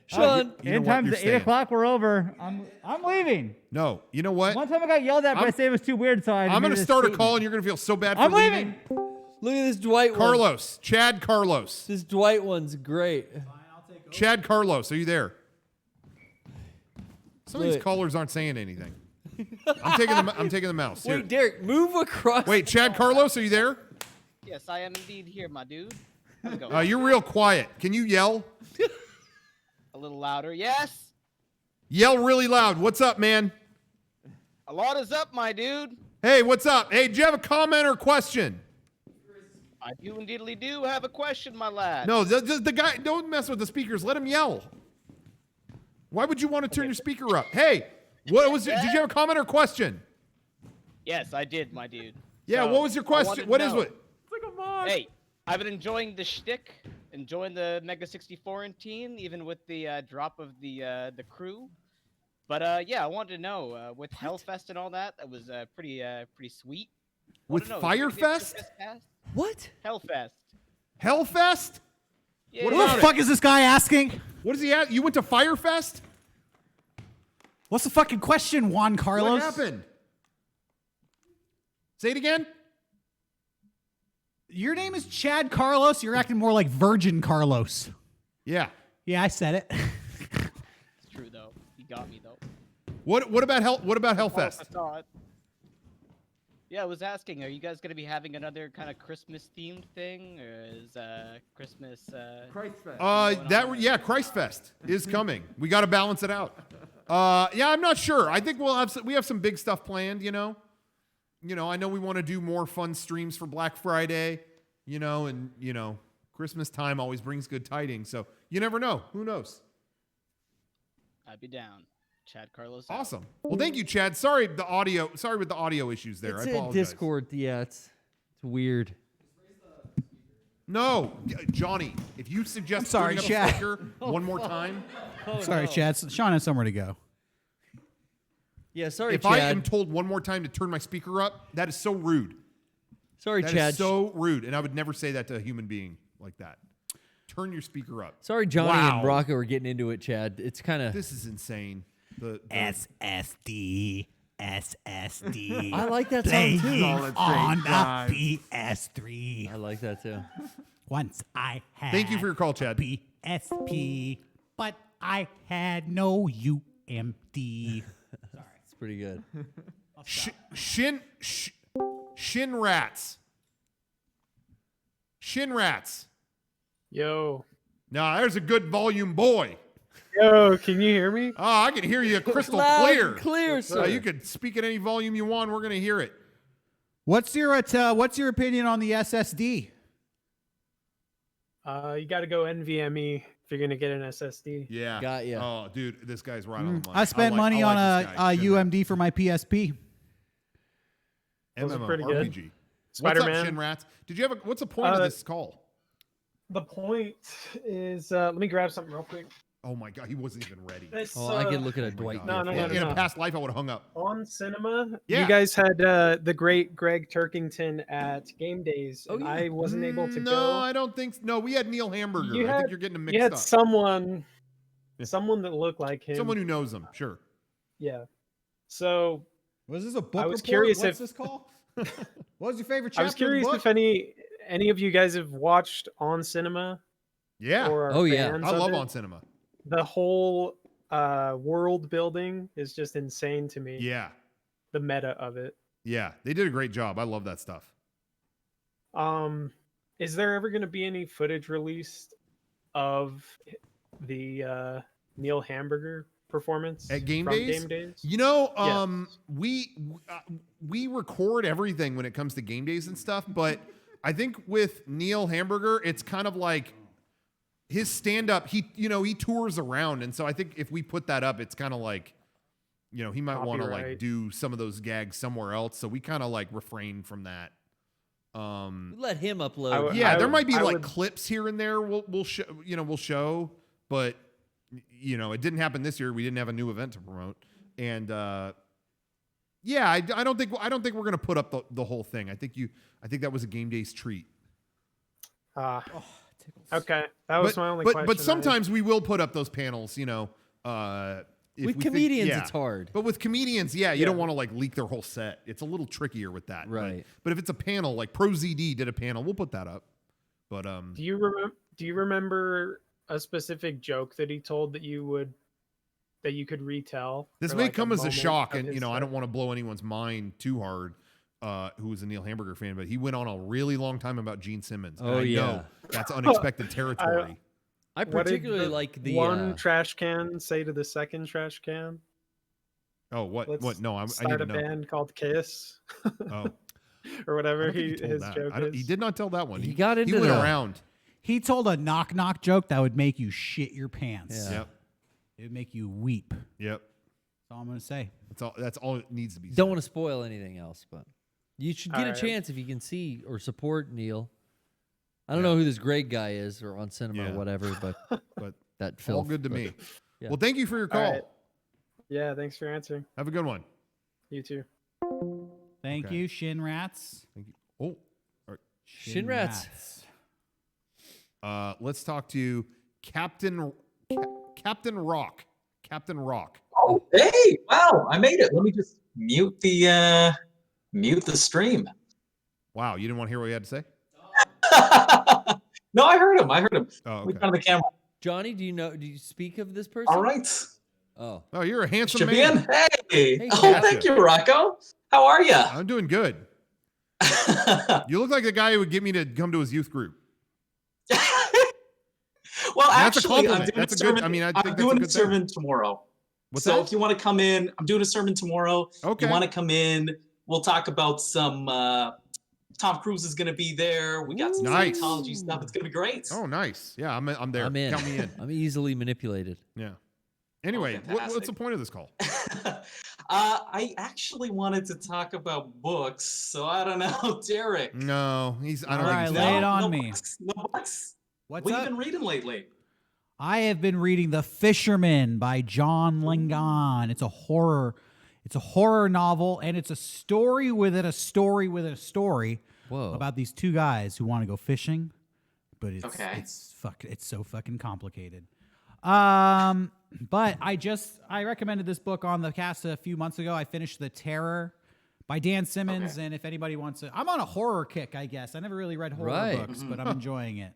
Sean. You know End what? time's You're at 8 staying. o'clock. We're over. I'm leaving. No, you know what? One time I got yelled at, but I I'm- said it was too weird, so I I'm made going to this start a statement. call, and you're going to feel so bad for I'm leaving. leaving. Look at this Dwight one. Carlos, Chad Carlos. This Dwight one's great. Chad Carlos, are you there? Some of these Look. callers aren't saying anything. I'm taking the mouse. Here. Wait, Derek, move across. Wait, Chad Carlos, are you there? Yes, I am indeed here, my dude. How's it going? You're real quiet. Can you yell? A little louder. Yes. Yell really loud. What's up, man? A lot is up, my dude. Hey, what's up? Hey, do you have a comment or question? I do indeedly do have a question, my lad. No, the guy, don't mess with the speakers. Let him yell. Why would you want to turn your speaker up? Hey, what was it? Did you have a comment or question? Yes, I did, my dude. Yeah, So, what was your question? What is it? It's like a mod. Hey, I've been enjoying the shtick, enjoying the Mega64 team, even with the drop of the crew. But yeah, I wanted to know with Hellfest and all that, that was pretty sweet. With Firefest? What? Hellfest. Hellfest? Yeah, What What about the it? fuck is this guy asking? What is he at? You went to Firefest? What's the fucking question, Juan Carlos? What happened? Say it again. Your name is Chad Carlos. You're acting more like Virgin Carlos. Yeah. Yeah, I said it. It's true though. You got me though. What about Hellfest? I saw it. Yeah, I was asking, are you guys gonna be having another kind of Christmas themed thing, or is Christmas? Christfest. Christfest is coming. We got to balance it out. Yeah, I'm not sure. I think we have some big stuff planned. You know, I know we want to do more fun streams for Black Friday. And Christmas time always brings good tidings. So you never know. Who knows? I'd be down. Chad Carlos. Out. Awesome. Well, thank you, Chad. Sorry with the audio issues there. It's I a apologize. Discord. Yeah, it's weird. No, Johnny. If you suggest sorry, turning up Chad. a speaker one more time, Sorry, Chad. Sean has somewhere to go. Yeah, sorry, if Chad. I am told one more time to turn my speaker up, that is so rude. Sorry, That Chad. is so rude, and I would never say that to a human being like that. Turn your speaker up. Sorry, Johnny Wow. and Rocco are getting into it, Chad. It's kind of. This is insane. The SSD. I like that song too. on the PS3. I like that too. Once I had Thank you for your call, Chad. PSP, but I had no UMD. It's pretty good. Shin rats. Shin rats. Yo. Now there's a good volume boy. Yo, can you hear me? Oh, I can hear you crystal Loud clear. and clear, sir. You could speak at any volume you want. We're gonna hear it. What's your opinion on the SSD? You got to go NVMe if you're gonna get an SSD. Yeah. Got ya. Oh, dude, this guy's right on the money. I spent money on a UMD for my PSP. Those are pretty good. MMORPG. What's Spider-Man. up, Shin Rats? Did you have what's the point of this call? The point is, let me grab something real quick. Oh my god, he wasn't even ready. This, Oh, I could look at a Dwight. No, gif. no, In a past life, I would have hung up. On cinema, Yeah. you guys had the great Greg Turkington at Game Days, and yeah. I wasn't able to No, go. I don't think. No, we had Neil Hamburger. I think you're getting them You mixed had up. someone that looked like him. Someone who knows him, sure. Yeah. So Was this a book I was report? curious What's if- this called? What was your favorite chapter I was curious of the if book? any of you guys have watched On Cinema. Yeah, Or are Oh, yeah. fans I of love it. On Cinema. The whole world building is just insane to me. Yeah, The meta of it. yeah, they did a great job. I love that stuff. Is there ever going to be any footage released of the Neil Hamburger performance At Game from Days? Game Days? You know, Yes. we record everything when it comes to Game Days and stuff, but I think with Neil Hamburger, it's kind of like his stand-up. He tours around, and so I think if we put that up, it's kind of like, he might want to like Copyright. do some of those gags somewhere else. So we kind of like refrain from that. Let him upload. Yeah, there might be I like would- clips here and there. We'll show, but it didn't happen this year. We didn't have a new event to promote, and yeah, I don't think we're gonna put up the whole thing. I think that was a Game Days treat. Okay, that was my only question. But sometimes we will put up those panels. If With we think- comedians, yeah. it's hard. But with comedians, you don't want to like leak their whole set. It's a little trickier with that. Right. But if it's a panel, like Pro ZD did a panel, we'll put that up. But Do you remember a specific joke that he told that you could retell? this for, may like, come as a moment shock, of and his I set? don't want to blow anyone's mind too hard. Who was a Neil Hamburger fan, but he went on a really long time about Gene Simmons. And Oh, I yeah. know that's unexpected territory. I What did particularly like the one trash can say to the second trash can. Oh, what? Let's What? No, I need start to a know. band called Kiss Oh, or I whatever don't think he told his that. joke is. He did not tell that one. He got into He went the- around. He told a knock-knock joke that would make you shit your pants. Yeah. Yep. It would make you weep. Yep. That's all I'm going to say. That's all it needs to be said. Don't want to spoil anything else, but you should get a chance if you can see or support Neil. I don't know who this Greg guy is or on cinema or whatever, but that film. All good to me. Yeah. Well, thank you for your call. Right. Yeah, thanks for answering. Have a good one. You too. Thank you, Shin Rats. Thank you. Oh, all right. Shin Rats. Let's talk to Captain Rock. Captain Rock. Oh, hey! Wow, I made it. Let me just mute the stream. Wow, you didn't want to hear what he had to say? No, I heard him. Oh, okay. Look on the camera. Johnny, do you speak of this person? All right. Oh, you're a handsome Shabian, man. hey. Oh, thank you, Rocco. How are you? I'm doing good. You look like the guy who would get me to come to his youth group. Well, that's actually, a compliment. I'm doing a sermon tomorrow. What's so that? if you want to come in, I'm doing a sermon tomorrow. Okay. If you want to come in, we'll talk about some. Tom Cruise is going to be there. We got some Scientology stuff. It's going to be great. Oh, nice. Yeah, I'm there. I'm in. Count me in. I'm easily manipulated. Yeah. Anyway, what's the point of this call? I actually wanted to talk about books, so I don't know, Derek. No, I don't All right, think lay it on no me. Books, no books. What's what up? have you been reading lately? I have been reading The Fisherman by John Langan. It's a horror novel, and it's a story within a story within a story about these two guys who want to go fishing, but it's so fucking complicated. But I recommended this book on the cast a few months ago. I finished The Terror by Dan Simmons, and if anybody wants to, I'm on a horror kick, I guess. I never really read horror books, but I'm enjoying it.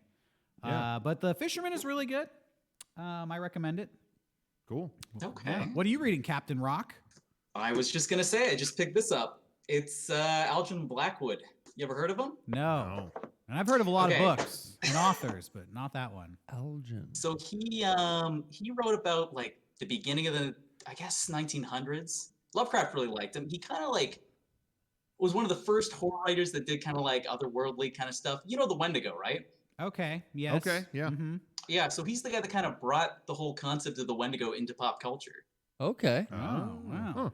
Yeah. But The Fisherman is really good. I recommend it. Cool. Okay. Yeah. What are you reading, Captain Rock? I was just gonna say, I just picked this up. It's Algernon Blackwood. You ever heard of him? No. And I've heard of a lot of books and authors, but not that one. Algernon. So he wrote about like the beginning of the 1900s. Lovecraft really liked him. He kind of like was one of the first horror writers that did kind of like otherworldly kind of stuff. You know the Wendigo, right? Okay. Yes. Okay. Yeah. Mm-hmm. Yeah. So he's the guy that kind of brought the whole concept of the Wendigo into pop culture. Okay. Oh, wow. Huh.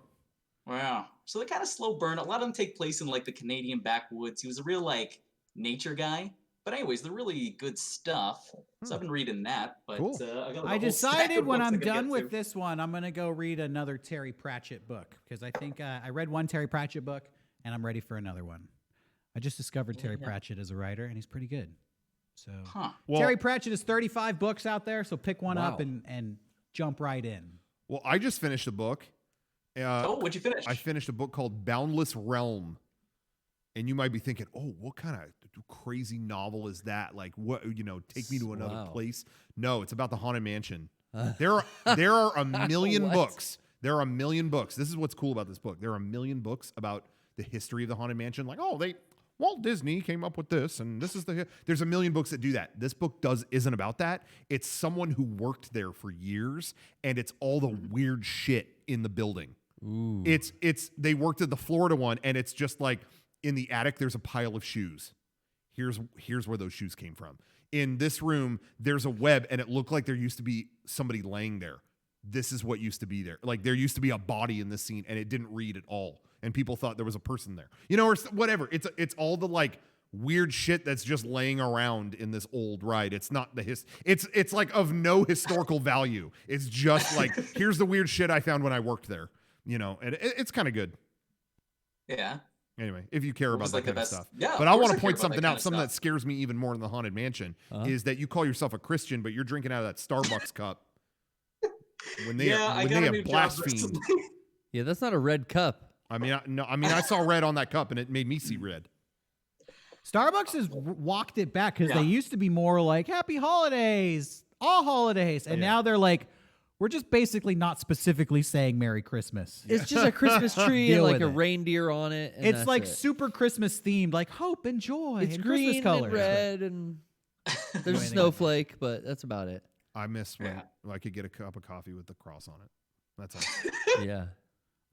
Wow. So they kind of slow burn. A lot of them take place in like the Canadian backwoods. He was a real like nature guy. But anyways, they're really good stuff. So I've been reading that. But Cool. I decided when I'm done with this one, I'm going to go read another Terry Pratchett book because I think I read one Terry Pratchett book and I'm ready for another one. I just discovered Terry Pratchett as a writer and he's pretty good. So Terry Pratchett is 35 books out there, so pick one up and jump right in. Well, I just finished a book. What'd you finish? I finished a book called Boundless Realm. And you might be thinking, oh, what kind of crazy novel is that? Like, what, take me to another place. No, it's about the Haunted Mansion. There are a million books. There are a million books. This is what's cool about this book. There are a million books about the history of the Haunted Mansion. Like, Walt Disney came up with this, and this is there's a million books that do that. This book isn't about that. It's someone who worked there for years, and it's all the weird shit in the building. Ooh. They worked at the Florida one, and it's just like in the attic, there's a pile of shoes. Here's where those shoes came from. In this room, there's a web, and it looked like there used to be somebody laying there. This is what used to be there. Like there used to be a body in this scene, and it didn't read at all. And people thought there was a person there, or whatever. It's all the like weird shit that's just laying around in this old ride. It's not it's like of no historical value. It's just like, here's the weird shit I found when I worked there, and it's kind of good. Yeah. Anyway, if you care about that kind of stuff. Yeah. But I want to point something out. Something that scares me even more than the Haunted Mansion is that you call yourself a Christian, but you're drinking out of that Starbucks cup. When they have blasphemed. Yeah, that's not a red cup. I saw red on that cup, and it made me see red. Starbucks has walked it back because they used to be more like Happy Holidays, all holidays, and now they're like, we're just basically not specifically saying Merry Christmas. It's just a Christmas tree and like a reindeer on it. And it's like super Christmas themed, like hope and joy. It's and green Christmas colors. and red, and there's a snowflake, but that's about it. I miss when I could get a cup of coffee with the cross on it. That's all. Yeah.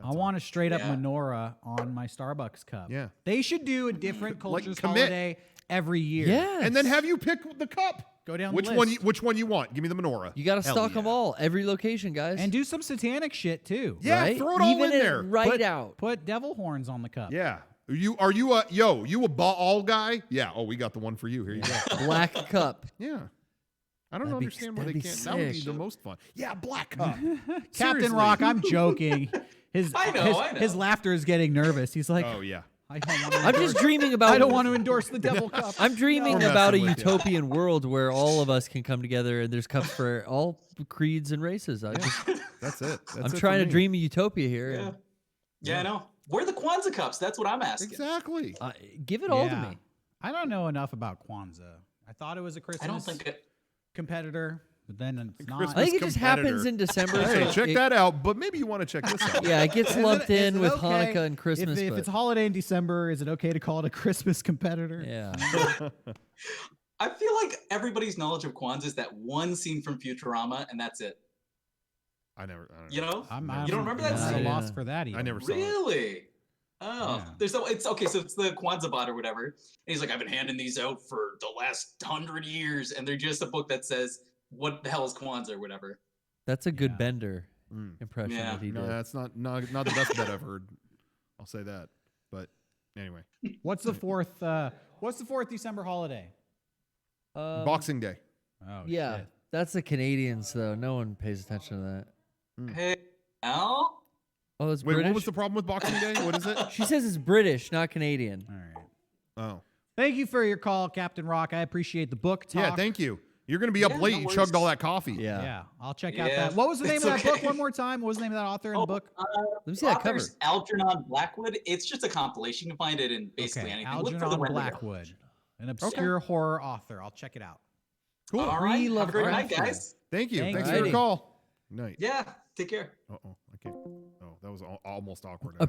I want a straight up menorah on my Starbucks cup. Yeah. They should do a different culture's holiday every year. Yeah. And then have you pick the cup. go down Which the one? list. Which one you want? Give me the menorah. You got to Hell stock yeah. them all, every location, guys. And do some satanic shit too. Yeah, right? throw it all Even in there. Right out. Put devil horns on the cup. Yeah. Are you a Baal guy? Yeah. Oh, we got the one for you. Here you go. Black cup. Yeah. I don't That'd be- understand why they that'd be can't. That would be sick. the most fun. Yeah, black cup. Captain Seriously. Rock, I'm joking. I know. His laughter is getting nervous. He's like, Oh yeah. I don't want to I'm just dreaming about. I don't want to endorse the devil cup. I'm dreaming We're about a messing with you. utopian world where all of us can come together and there's cups for all creeds and races. That's it. That's I'm it for trying to me. dream a utopia here. Yeah. Yeah, I know. Where are the Kwanzaa cups? That's what I'm asking. Exactly. Give it all to Yeah. me. I don't know enough about Kwanzaa. I thought it was a Christmas I don't think it. competitor, but then it's not. Christmas I think it just happens competitor. in December. Hey, so check it- that out. But maybe you want to check this out. Yeah, it gets Is it- lumped is in it with okay? Hanukkah and Christmas. If but it's a holiday in December, is it okay to call it a Christmas competitor? yeah. I feel like everybody's knowledge of Kwanzaa is that one scene from Futurama, and that's it. I never. You know? I'm You don't remember that at a scene? loss for that. I Even. never saw it. Really? Oh, Yeah. it's okay. So it's the Kwanzaa bot or whatever. And he's like, I've been handing these out for the last 100 years, and they're just a book that says, "What the hell is Kwanzaa?" or whatever. That's a good Yeah. Bender Mm. impression Yeah. that he No, did. that's not the best bet I've heard. I'll say that. But anyway, What's the fourth? What's the fourth December holiday? Boxing Day. Oh Yeah, shit. that's the Canadians though. No one pays attention to that. Hey, Al? Oh, it's Wait, British. what was the problem with Boxing Day? What is it? She says it's British, not Canadian. All right. Oh, Thank you for your call, Captain Rock. I appreciate the book talk. yeah. Thank you. You're gonna be up Yeah, late. no You worries. chugged all that coffee. Yeah. Yeah, I'll check out Yeah, that. What was the name it's of that book okay. one more time? What was the name of that author in the book? Let me see that cover. Author's Algernon Blackwood. It's just a compilation. You can find it in basically anything. Look for the Algernon Wendigo. Blackwood, an obscure horror author. I'll check it out. Cool. All right. Have a great night, Lovecraftian. guys. Thank you. Thank Thanks you. for your call. Night. Yeah. Take care. Uh-oh. I can't. Oh, that was almost awkward. A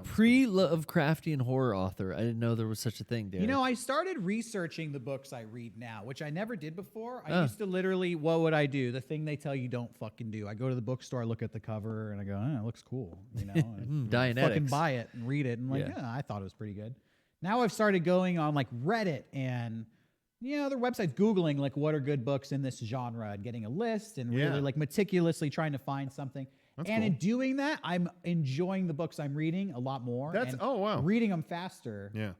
pre-Lovecraftian horror author. I didn't know there was such a thing, Derek. You know, I started researching the books I read now, which I never did before. I Oh. used to literally, what would I do? The thing they tell you don't fucking do. I go to the bookstore, I look at the cover, and I go, it looks cool. You know, and fucking Dianetics. buy it and read it. And like, Yeah. yeah, I thought it was pretty good. Now I've started going on like Reddit and other websites, Googling like what are good books in this genre and getting a list and Yeah. really like meticulously trying to find something. That's and in cool. doing that, I'm enjoying the books I'm reading a lot more. That's- and oh, wow. reading them faster. Yeah.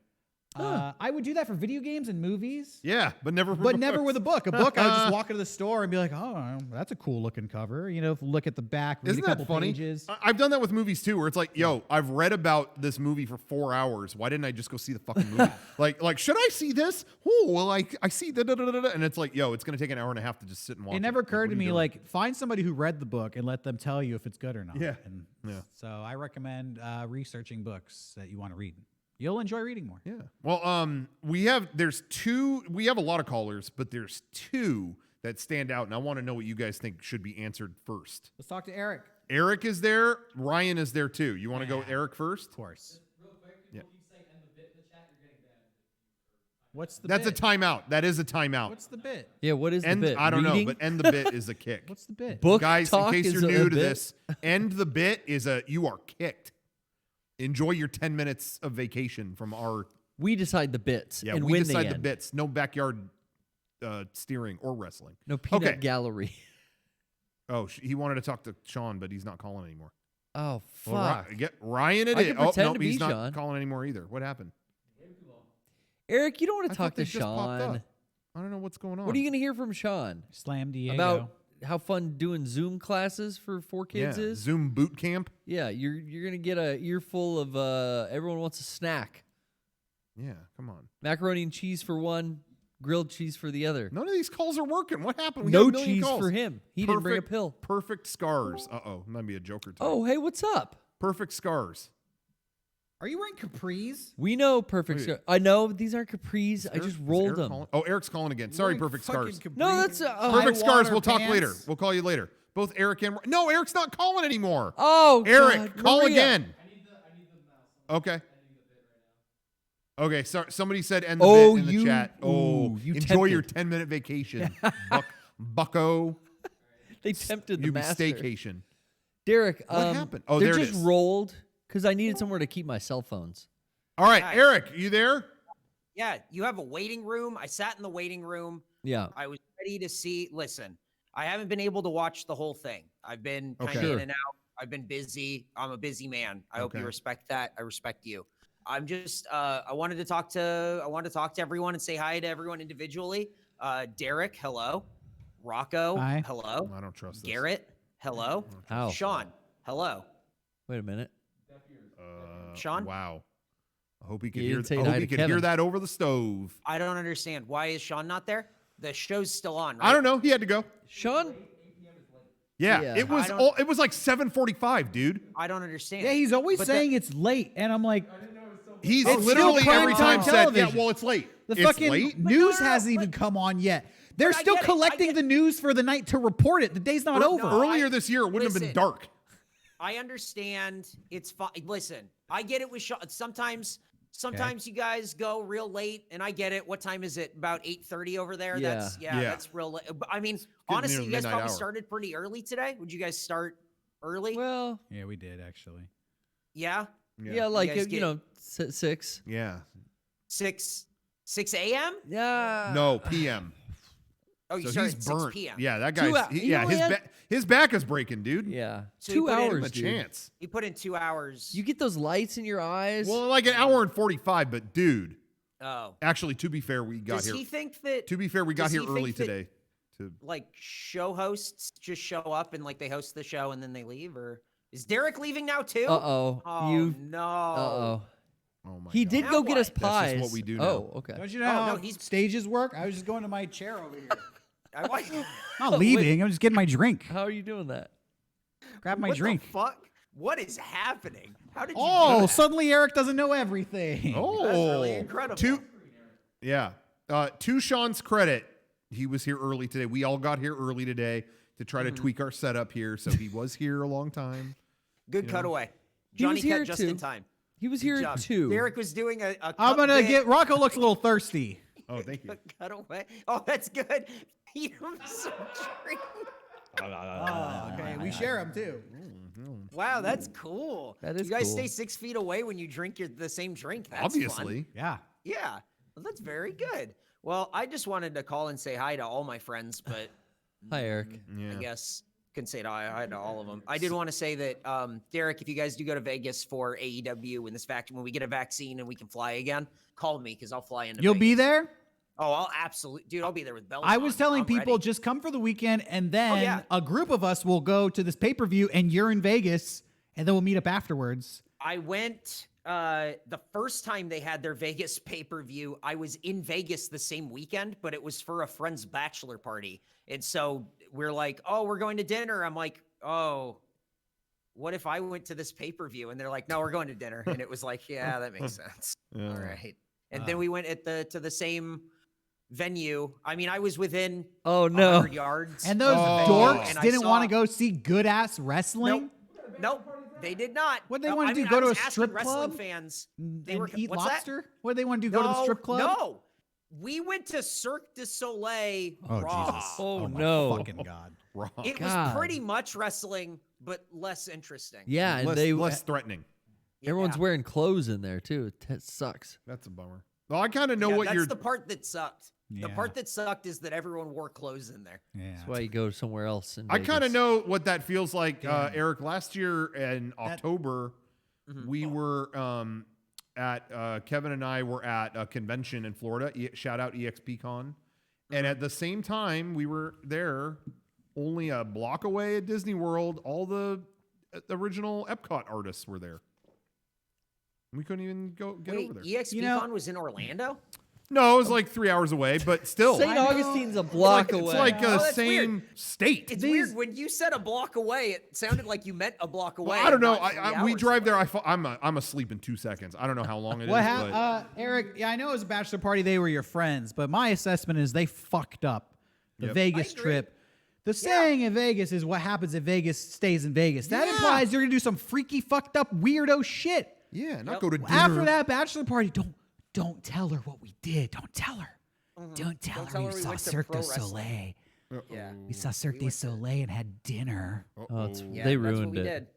I would do that for video games and movies. Yeah, but never. for But never books. with a book. A book, I would just walk into the store and be like, "Oh, that's a cool looking cover." You know, look at the back, read Isn't a couple that funny? pages. I've done that with movies too, where it's like, yo, I've read about this movie for 4 hours. Why didn't I just go see the fucking movie? like, should I see this? Oh, well, I see da da da da da, and it's like, yo, it's gonna take an hour and a half to just sit and watch. It never Like, occurred what to are you me doing? like find somebody who read the book and let them tell you if it's good or not. Yeah. And Yeah. So I recommend researching books that you want to read. You'll enjoy reading more. Yeah. Well, we have a lot of callers, but there's two that stand out, and I want to know what you guys think should be answered first. Let's talk to Eric. Eric is there. Ryan is there too. You want to go with Yeah. Eric first? Of course. Real quick, Yeah. people keep saying end the bit in the chat, you're getting banned. What's the That's bit? a timeout. That is a timeout. What's the bit? Yeah, what is End, the bit? I don't Reading? know, but end the bit is a kick. What's the bit? Book Guys, talk in case is you're a new to bit? this, end the bit is you are kicked. Enjoy your 10 minutes of vacation from our. We decide the bits Yeah, and we win decide the end. bits. No backyard steering or wrestling. No peanut Okay. gallery. Oh, he wanted to talk to Sean, but he's not calling anymore. Oh fuck! Well, Ryan it I is. can Oh, pretend nope, to be he's not Sean. calling anymore either. What happened? Eric, you don't want I to thought talk they to just popped Sean. up. I don't know what's going on. What are you going to hear from Sean Slam Diego. about? How fun doing Zoom classes for 4 kids yeah, is? Zoom boot camp. Yeah, you're gonna get a earful of everyone wants a snack. Yeah, come on. Macaroni and cheese for one, grilled cheese for the other. None of these calls are working. What happened? We No got a million cheese calls. for him. He didn't bring a pill. Perfect scars. Uh-oh. Might be a Joker. Type. Oh, hey, what's up? Perfect scars. Are you wearing capris? We know perfect Wait. scars. I know these aren't capris. I Eric- just is rolled Eric them. calling? Oh, Eric's calling again. Sorry, perfect scars. No, that's Perfect scars. water We'll talk pants. later. We'll call you later. Both Eric and no, Eric's not calling anymore. Oh, Eric, God, call Maria. again. I need the mouse. Okay. Ending the bit right now. Okay. So somebody said end the Oh, bit in the you- chat. Oh, ooh, you enjoy your tempted. 10-minute vacation, Bucko. They tempted the You master. staycation. Derek, What happened? Oh, they're there it just is. rolled because I needed somewhere to keep my cell phones. All right, Hi. Eric, you there? Yeah, you have a waiting room. I sat in the waiting room. Yeah. I was ready to see. Listen, I haven't been able to watch the whole thing. I've been kind of in and out. I've been busy. I'm a busy man. I hope you respect that. I respect you. I'm just I wanted to talk to everyone and say hi to everyone individually. Derek, hello. Rocco, Hi. hello. I don't trust this. Garrett, hello. How? Sean, hello. Wait a minute. Sean? Wow. I hope he could You hear. didn't say I hope hi he to could Kevin. hear that over the stove. I don't understand. Why is Sean not there? The show's still on, right? I don't know. He had to go. Sean? Yeah. It was. It was like 7:45, dude. I don't understand. Yeah, he's always saying it's late, and I'm like, He's it's literally still every time primetime said, television. "Yeah, well, it's late." The It's fucking late. news hasn't even come on yet. They're But I still get it. collecting the news for the night to report it. The day's not over. Earlier this year, it wouldn't have been Listen. dark. I understand. It's fine. Listen, I get it with Sean. Sometimes you guys go real late, and I get it. What time is it? About 8:30 over there. Yeah. That's real late. But, I mean, near honestly, the you guys midnight probably hour. started pretty early today. Would you guys start early? Well, Yeah, we did actually. Yeah. yeah, like, guys you get- know, 6. Yeah. 6 a.m. Yeah. No, PM. Oh, you So started he's at 6 burnt. p.m. Yeah, that 2 guy's. hours. He- You yeah, only had- his back is breaking, dude. Yeah. So you 2 put in- Give him a hours, dude. chance. You put in 2 hours. You get those lights in your eyes. Well, like an hour and 45, but dude. Oh. Actually, to be fair, we got Does here. he think that? To be fair, we got does here he early think that, today. Like show hosts just show up and like they host the show and then they leave, or is Derek leaving now too? Uh-oh. Oh You. no. Uh-oh. Oh my He God. did Now go get us what? That's pies. just what we do now. Oh, okay. Don't you know Oh, how no, he's- stages work? I was just going to my chair over here. I like. I'm not leaving. I'm just getting my drink. How are you doing that? Grab my what drink. the fuck? What is happening? How did you? Oh, do that? suddenly Eric doesn't know everything. Oh, That's really incredible. Yeah. To Sean's credit, he was here early today. We all got here early today to try to tweak our setup here. So he was here a long time. Good cutaway. He was Johnny here cut just too. in time. He was Good here job. too. Derek was doing a I'm cut gonna bit. get Rocco looks a little thirsty. Oh, thank you. Cutaway. Oh, that's good. Feed him some drink. Oh, okay. We share them too. Wow, that's cool. That is You guys cool. stay 6 feet away when you drink the same drink. That's Obviously. fun. Yeah. Yeah. Well, that's very good. Well, I just wanted to call and say hi to all my friends, but Hi, Eric. Yeah. I guess can say hi to all of them. I did want to say that, Derek, if you guys do go to Vegas for AEW when when we get a vaccine and we can fly again, call me because I'll fly into You'll be Vegas. there? Oh, I'll absolutely, dude. I'll be there with bells. I was on. telling I'm people ready. just come for the weekend and then yeah. a group of us will go to this pay-per-view and you're in Vegas and then we'll meet up afterwards. I went the first time they had their Vegas pay-per-view. I was in Vegas the same weekend, but it was for a friend's bachelor party. And so we're like, oh, we're going to dinner. I'm like, oh, what if I went to this pay-per-view? And they're like, no, we're going to dinner. And it was like, yeah, that makes sense. All right. And then we went to the same venue. I mean, I was within Oh no. 100 yards. And those Oh. dorks And I didn't want to saw- go see good-ass wrestling? Nope, they did not. What'd they No, wanna I do, mean, go I to was a asking strip wrestling club? fans. And They were eat what's that? lobster? What do they want to do, go to the strip club? No, we went to Cirque du Soleil Oh, Raw. Jesus. Oh, my no. fucking God. It God. was pretty much wrestling, but less interesting. Yeah, and less threatening. everyone's Yeah. wearing clothes in there too. It sucks. That's a bummer. Well, I kind of know Yeah, what that's you're. the part that sucked. The Yeah. part that sucked is that everyone wore clothes in there. Yeah. That's why you go somewhere else. In I kind of Vegas. know what that feels like, Yeah. Eric. Last year in October, we were at Kevin and I were at a convention in Florida. Shout out EXPCon, and at the same time we were there, only a block away at Disney World. All the original Epcot artists were there. We couldn't even get Wait, over there. EXPCon was in Orlando? No, it was like 3 hours away, but still, St. Augustine's a block away. it's like Oh, the that's same weird. state. It's weird. When you said a block away, it sounded like you meant a block away. Well, I don't know. not 3 We hours drive there. away. I'm asleep in 2 seconds. I don't know how long it is. What but happened? Eric, yeah, I know it was a bachelor party. They were your friends, but my assessment is they fucked up the Yep. Vegas I agree. trip. The saying in Vegas is what happens in Vegas stays in Vegas. That Yeah. implies you're going to do some freaky, fucked up, weirdo shit. yeah, not Yep. go to dinner. After that bachelor party, don't tell her what we did. Don't tell her. Don't tell her we we saw went to Cirque pro du wrestling. Soleil. Yeah. We saw Cirque du Soleil and had dinner. Oh, it's, Yeah, they that's what ruined we it. did.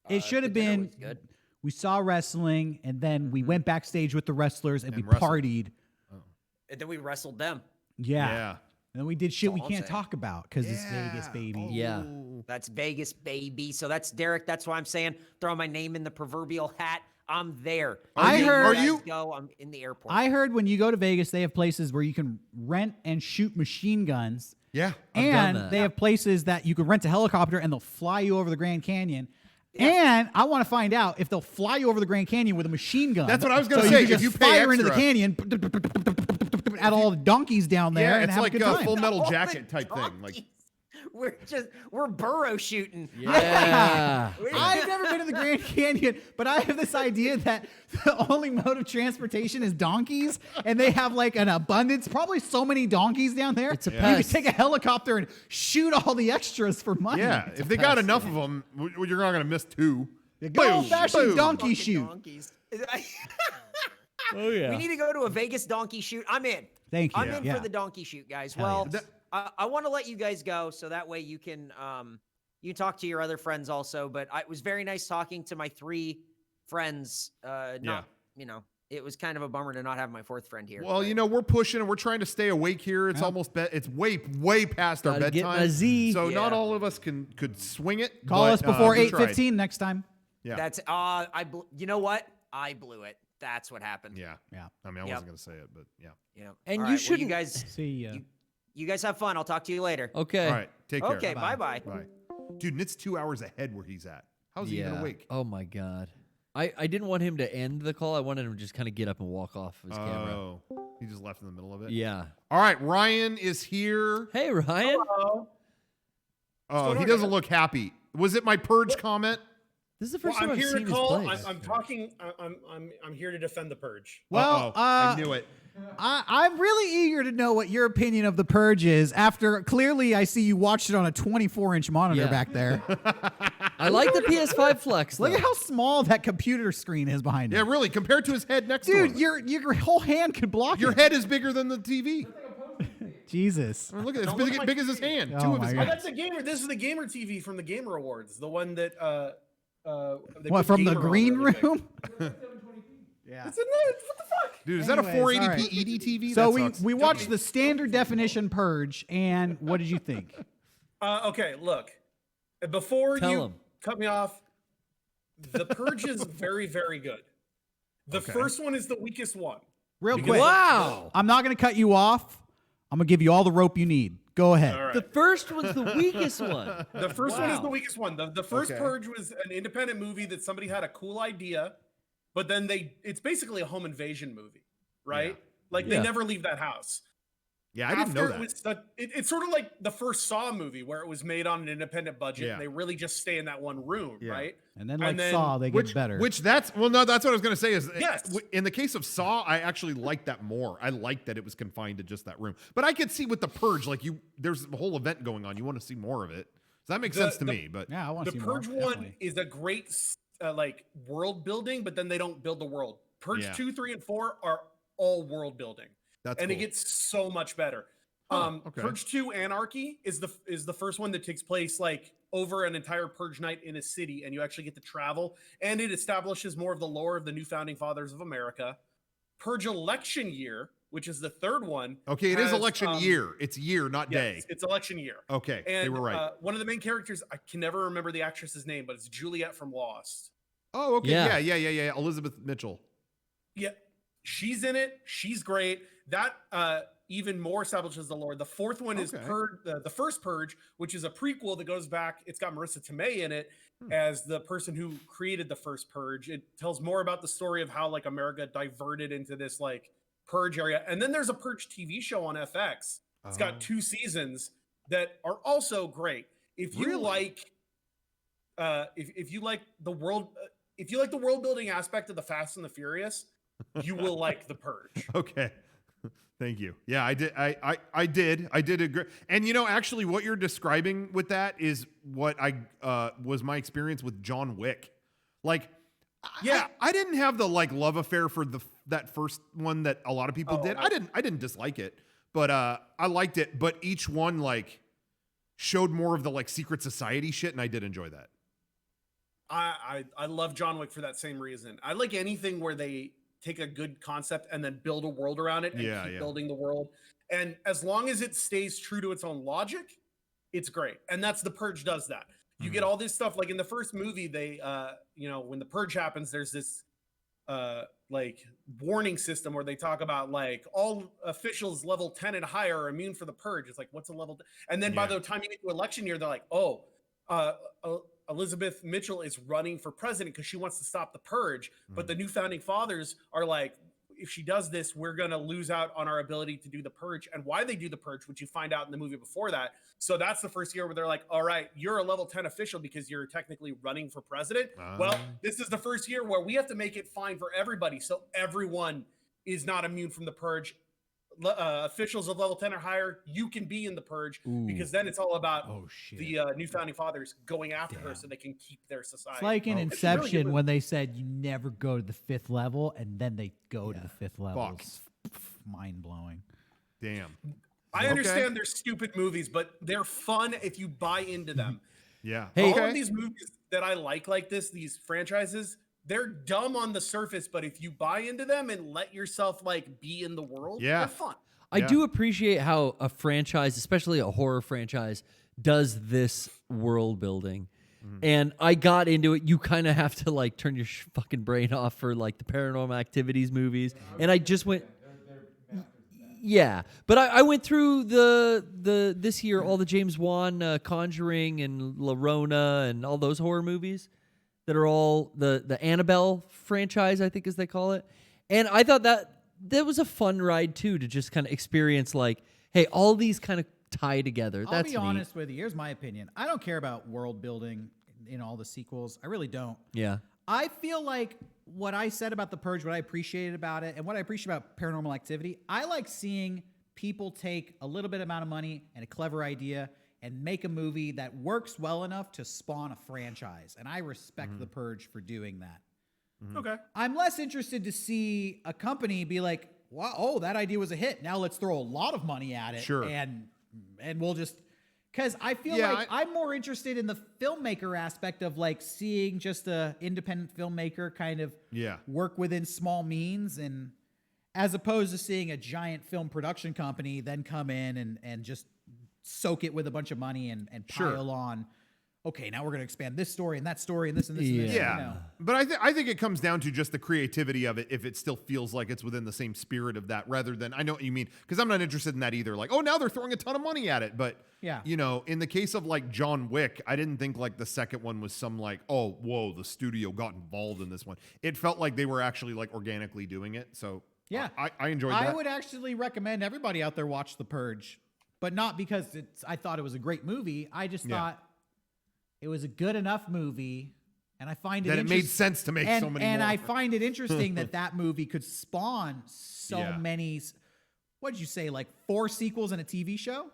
It should the have dinner been. was good. We saw wrestling, and then we went backstage with the wrestlers, and we wrestled. partied. And then we wrestled them. Yeah. Yeah. And we did shit we all I'm can't saying. talk about because it's Vegas, baby. Yeah. That's Vegas, baby. So that's Derek. That's why I'm saying throw my name in the proverbial hat. I'm there. I heard- Are Are you? Go. I'm in the airport. I heard when you go to Vegas, they have places where you can rent and shoot machine guns. Yeah. I've done And that. they have places that you can rent a helicopter and they'll fly you over the Grand Canyon. Yeah. And I want to find out if they'll fly you over the Grand Canyon with a machine gun. That's what I was gonna So say. You can If just you pay fire into the extra. canyon at all the donkeys down there Yeah, and it's have like a good time. Full Metal All the Jacket type thing. Like, donkeys. We're burrow shooting. Yeah. I've never been to the Grand Canyon, but I have this idea that the only mode of transportation is donkeys, and they have like an abundance, probably so many donkeys down there. It's a You can pest. take a helicopter and shoot all the extras for money. yeah, if they got enough of them, you're not going to miss two. Go old-fashioned boom. donkey Fucking shoot. donkeys. Oh yeah. We need to go to a Vegas donkey shoot. I'm in. Thank you. I'm in Yeah. for the donkey shoot, guys. Hell Well, yes. I want to let you guys go so that way you can talk to your other friends also. But it was very nice talking to my 3 friends. It was kind of a bummer to not have my 4th friend here. Well, but- you know, we're pushing and we're trying to stay awake here. It's almost it's way past our Gotta get bedtime. my Z. So not Yeah. all of us could swing it. Call but, us before we tried. 8:15 next time. Yeah. That's you know what? I blew it. That's what happened. Yeah. Yeah. I mean, I Yep. wasn't going to say it, but yeah. You know. And All you right, well, shouldn't- guys. See ya. You guys have fun. I'll talk to you later. Okay. All right. Take care. Okay. Bye-bye. Bye. Dude, and it's 2 hours ahead where he's at. How's he even awake? Oh my god. I didn't want him to end the call. I wanted him to just kind of get up and walk off his camera. Oh, he just left in the middle of it? Yeah. All right. Ryan is here. Hey Ryan. Hello. Oh, he doesn't look happy. Was it my Purge comment? This is the Well, first time I'm I've here seen to call. his place. I'm talking. I'm here to defend the Purge. Well, I knew it. I'm really eager to know what your opinion of the Purge is. After clearly, I see you watched it on a 24-inch monitor Yeah. back there. I like the PS5 Flex. Look though. at how small that computer screen is behind Yeah, him. really. Compared to his head next to Dude, him. your whole hand could block Your it. head is bigger than the TV. Jesus. I mean, look at it. It's Don't look big, at my big as his hand. Oh 2 of my his God. Oh, hands. that's a gamer. This is the gamer TV from the Gamer Awards. The one that they What, put from the gamer on green everything. room? Yeah. It's what the fuck? Dude, is that a Anyways, 480p all right. ED TV? So That we sucks. watched the standard definition Purge, and what did you think? Okay, look. Before Tell you 'em. cut me off, the Purge is very, very good. The first one is the weakest one. Real Because- quick. Wow. I'm not going to cut you off. I'm going to give you all the rope you need. Go ahead. All right. The first one's the weakest one. The first one is Wow. the weakest one. The first Okay. Purge was an independent movie that somebody had a cool idea, but then it's basically a home invasion movie, right? Like Yeah. they never leave that house. Yeah, I didn't know that. It's sort of like the first Saw movie where it was made on an independent budget Yeah. and they really just stay in that one room, Yeah. right? And then, like And then- Saw, they get Which better. that's no, that's what I was gonna say is Yes. in the case of Saw, I actually liked that more. I liked that it was confined to just that room. But I could see with the Purge, like there's a whole event going on. You want to see more of it. So that makes sense to me. But yeah, I want to The see Purge more. one definitely. is a great like world building, but then they don't build the world. Purge Yeah. 2, 3, and 4 are all world building. that's And cool. it gets so much better. okay. Purge 2 Anarchy is the first one that takes place like over an entire Purge night in a city, and you actually get to travel, and it establishes more of the lore of the new founding fathers of America. Purge Election Year, which is the third one. Okay, it is has, election year. It's year, not day. Yes, it's election year. Okay, And they were right. one of the main characters, I can never remember the actress's name, but it's Juliet from Lost. Oh, okay. Yeah. Yeah. Elizabeth Mitchell. Yeah, she's in it. She's great. That even more establishes the lore. The fourth one is Okay. the first Purge, which is a prequel that goes back. It's got Marissa Tomei in it as the person who created the first Purge. It tells more about the story of how like America diverted into this like Purge area. And then there's a Purge TV show on FX. It's Oh. got 2 seasons that are also great. If you Really? like, if you like the world, if you like the world building aspect of the Fast and the Furious, you will like the Purge. Okay. Thank you. Yeah, I did. I did agree. And you know, actually, what you're describing with that is what I was my experience with John Wick. Like, Yeah. I didn't have the like love affair for that first one that a lot of people did. I didn't dislike it, but I liked it. But each one like showed more of the like secret society shit, and I did enjoy that. I love John Wick for that same reason. I like anything where they take a good concept and then build a world around it and Yeah, keep yeah. building the world. And as long as it stays true to its own logic, it's great. And that's the Purge does that. You get all this stuff like in the first movie, they when the Purge happens, there's this like warning system where they talk about like all officials level 10 and higher are immune for the Purge. It's like, what's a level? And then by the time you get to election year, they're like, Elizabeth Mitchell is running for president because she wants to stop the Purge. But the new founding fathers are like, if she does this, we're going to lose out on our ability to do the Purge. And why they do the Purge, which you find out in the movie before that. So that's the first year where they're like, all right, you're a level 10 official because you're technically running for president. Well, this is the first year where we have to make it fine for everybody. So everyone is not immune from the Purge. Officials of level 10 or higher, you can be in the Purge because then it's all about the new founding fathers going after her so they can keep their society. It's like in Inception really when they said you never go to the 5th level and then they go to the 5th level. It's mind blowing. Damn. I understand they're stupid movies, but they're fun if you buy into them. Hey, all of these movies that I like this, these franchises, they're dumb on the surface, but if you buy into them and let yourself like be in the world, they're fun. I do appreciate how a franchise, especially a horror franchise, does this world building. And I got into it. You kind of have to like turn your fucking brain off for like the Paranormal Activities movies. And I just went, but I went through this year all the James Wan Conjuring and La Llorona and all those horror movies that are all the Annabelle franchise, I think as they call it. And I thought that was a fun ride too, to just kind of experience like, hey, all these kind of tie together. I'll be honest with you. Here's my opinion. I don't care about world building in all the sequels. I really don't. Yeah. I feel like what I said about The Purge, what I appreciated about it, and what I appreciate about Paranormal Activity, I like seeing people take a little bit amount of money and a clever idea and make a movie that works well enough to spawn a franchise. And I respect The Purge for doing that. Okay. I'm less interested to see a company be like, wow, that idea was a hit. Now let's throw a lot of money at it. Sure. And we'll just... Because I feel like I'm more interested in the filmmaker aspect of like seeing just a independent filmmaker kind of work within small means, and as opposed to seeing a giant film production company then come in and just soak it with a bunch of money and pile on. Okay, now we're going to expand this story and that story and this and this and this. Yeah, you know. But I think it comes down to just the creativity of it. If it still feels like it's within the same spirit of that, rather than, I know what you mean, because I'm not interested in that either. Like, oh, now they're throwing a ton of money at it. But you know, in the case of like John Wick, I didn't think like the second one was some like, oh, whoa, the studio got involved in this one. It felt like they were actually like organically doing it. So I enjoyed that. I would actually recommend everybody out there watch The Purge, but not because I thought it was a great movie. I just thought it was a good enough movie, and I find it made sense to make so many and more. I find it interesting that movie could spawn so many. What did you say? Like 4 sequels and a TV show?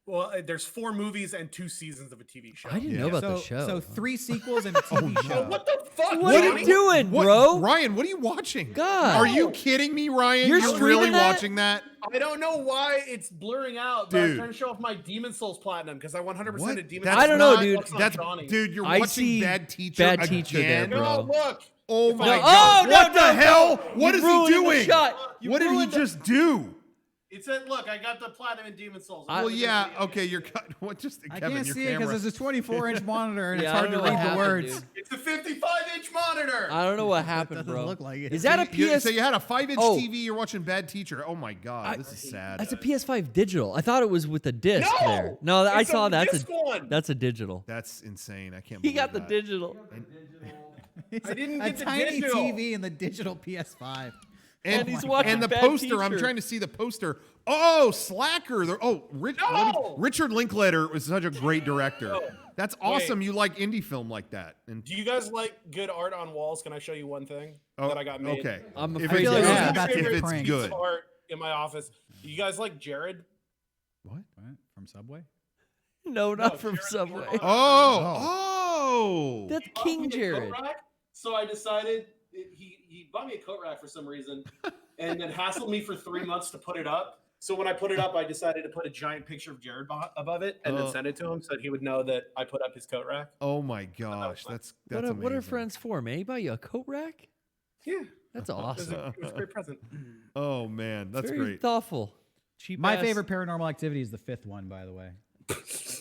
Well, there's 4 movies and 2 seasons of a TV show. I didn't know about the show. So 3 sequels and a TV show. What the fuck? What are you doing, bro? Ryan, what are you watching? God. Are you kidding me, Ryan? You're really streaming that? watching that? I don't know why it's blurring out, but I'm trying to show off my Demon Souls Platinum because I 100% did Demon Souls. I don't know, dude. Dude, you're I watching see Bad Teacher Bad Teacher there, again? bro. No, look. Oh my No, God. oh, What no, the no, hell? no. What is You he ruined the doing? shot. You What did he ruined just do? It said, look, I got the Platinum in Demon Souls. Well, yeah, okay, you're cut. What just I Kevin, can't your see it camera. because there's a 24-inch monitor and it's Yeah, I hard don't to know read what the happened, words. dude. It's a 55-inch monitor. I don't know what happened, Doesn't bro. look like it. Is that a PS? So you had a 5-inch Oh. TV. You're watching Bad Teacher. Oh my God, this is sad. That's a PS5 digital. I thought it was with the disc No! there. No, I It's saw a that. disc one. That's a digital. That's insane. I can't. He believe got the that. digital. It's I didn't a get the tiny digital. TV and the digital PS5. And he's watching And the Bad poster. I'm Teacher. trying to see the poster. Oh, Slacker. Richard Linklater was such a great director. That's awesome. You like indie film like that. And Do you guys like good art on walls? Can I show you one thing that I got made? Okay. I'm If afraid it's to good. ask. About to If get it's pranked. good. Art in my office. You guys like Jared? What? From Subway? No, not No, from Jared Subway. Jordan. Oh. That's He bought King me a coat Jared. rack, so I decided he bought me a coat rack for some reason, and then hassled me for 3 months to put it up. So when I put it up, I decided to put a giant picture of Jared above it, and then send it to him so that he would know that I put up his coat rack. Oh my gosh, that's amazing. What are friends for, man? He buy you a coat rack? Yeah, That's it was awesome. a great present. Oh man, that's Very great. thoughtful. cheap. My favorite Paranormal Activity is the 5th one, by the way.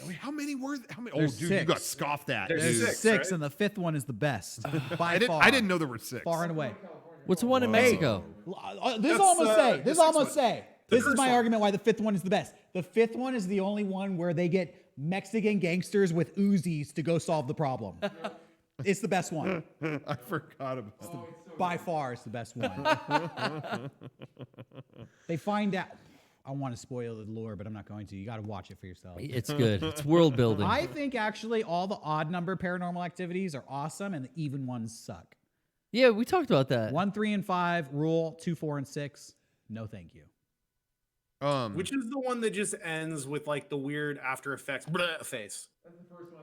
Wait, how many were? How many? There's Oh, dude, 6. you got scoffed at. There's Dude. 6, right? and the 5th one is the best by far. I didn't know there were 6. Far and away. What's the one in Mexico? This is That's, almost say. the This is 6th almost one. say. The This is first my one. argument why the 5th one is the best. The 5th one is the only one where they get Mexican gangsters with Uzis to go solve the problem. It's the best one. I forgot about it. By far, it's the best one. They find out. I want to spoil the lore, but I'm not going to. You got to watch it for yourself. It's good. It's world building. I think actually all the odd number Paranormal Activities are awesome, and the even ones suck. Yeah, we talked about that. 1, 3, and 5 rule. 2, 4, and 6. No, thank you. Which is the one that just ends with like the weird After Effects face?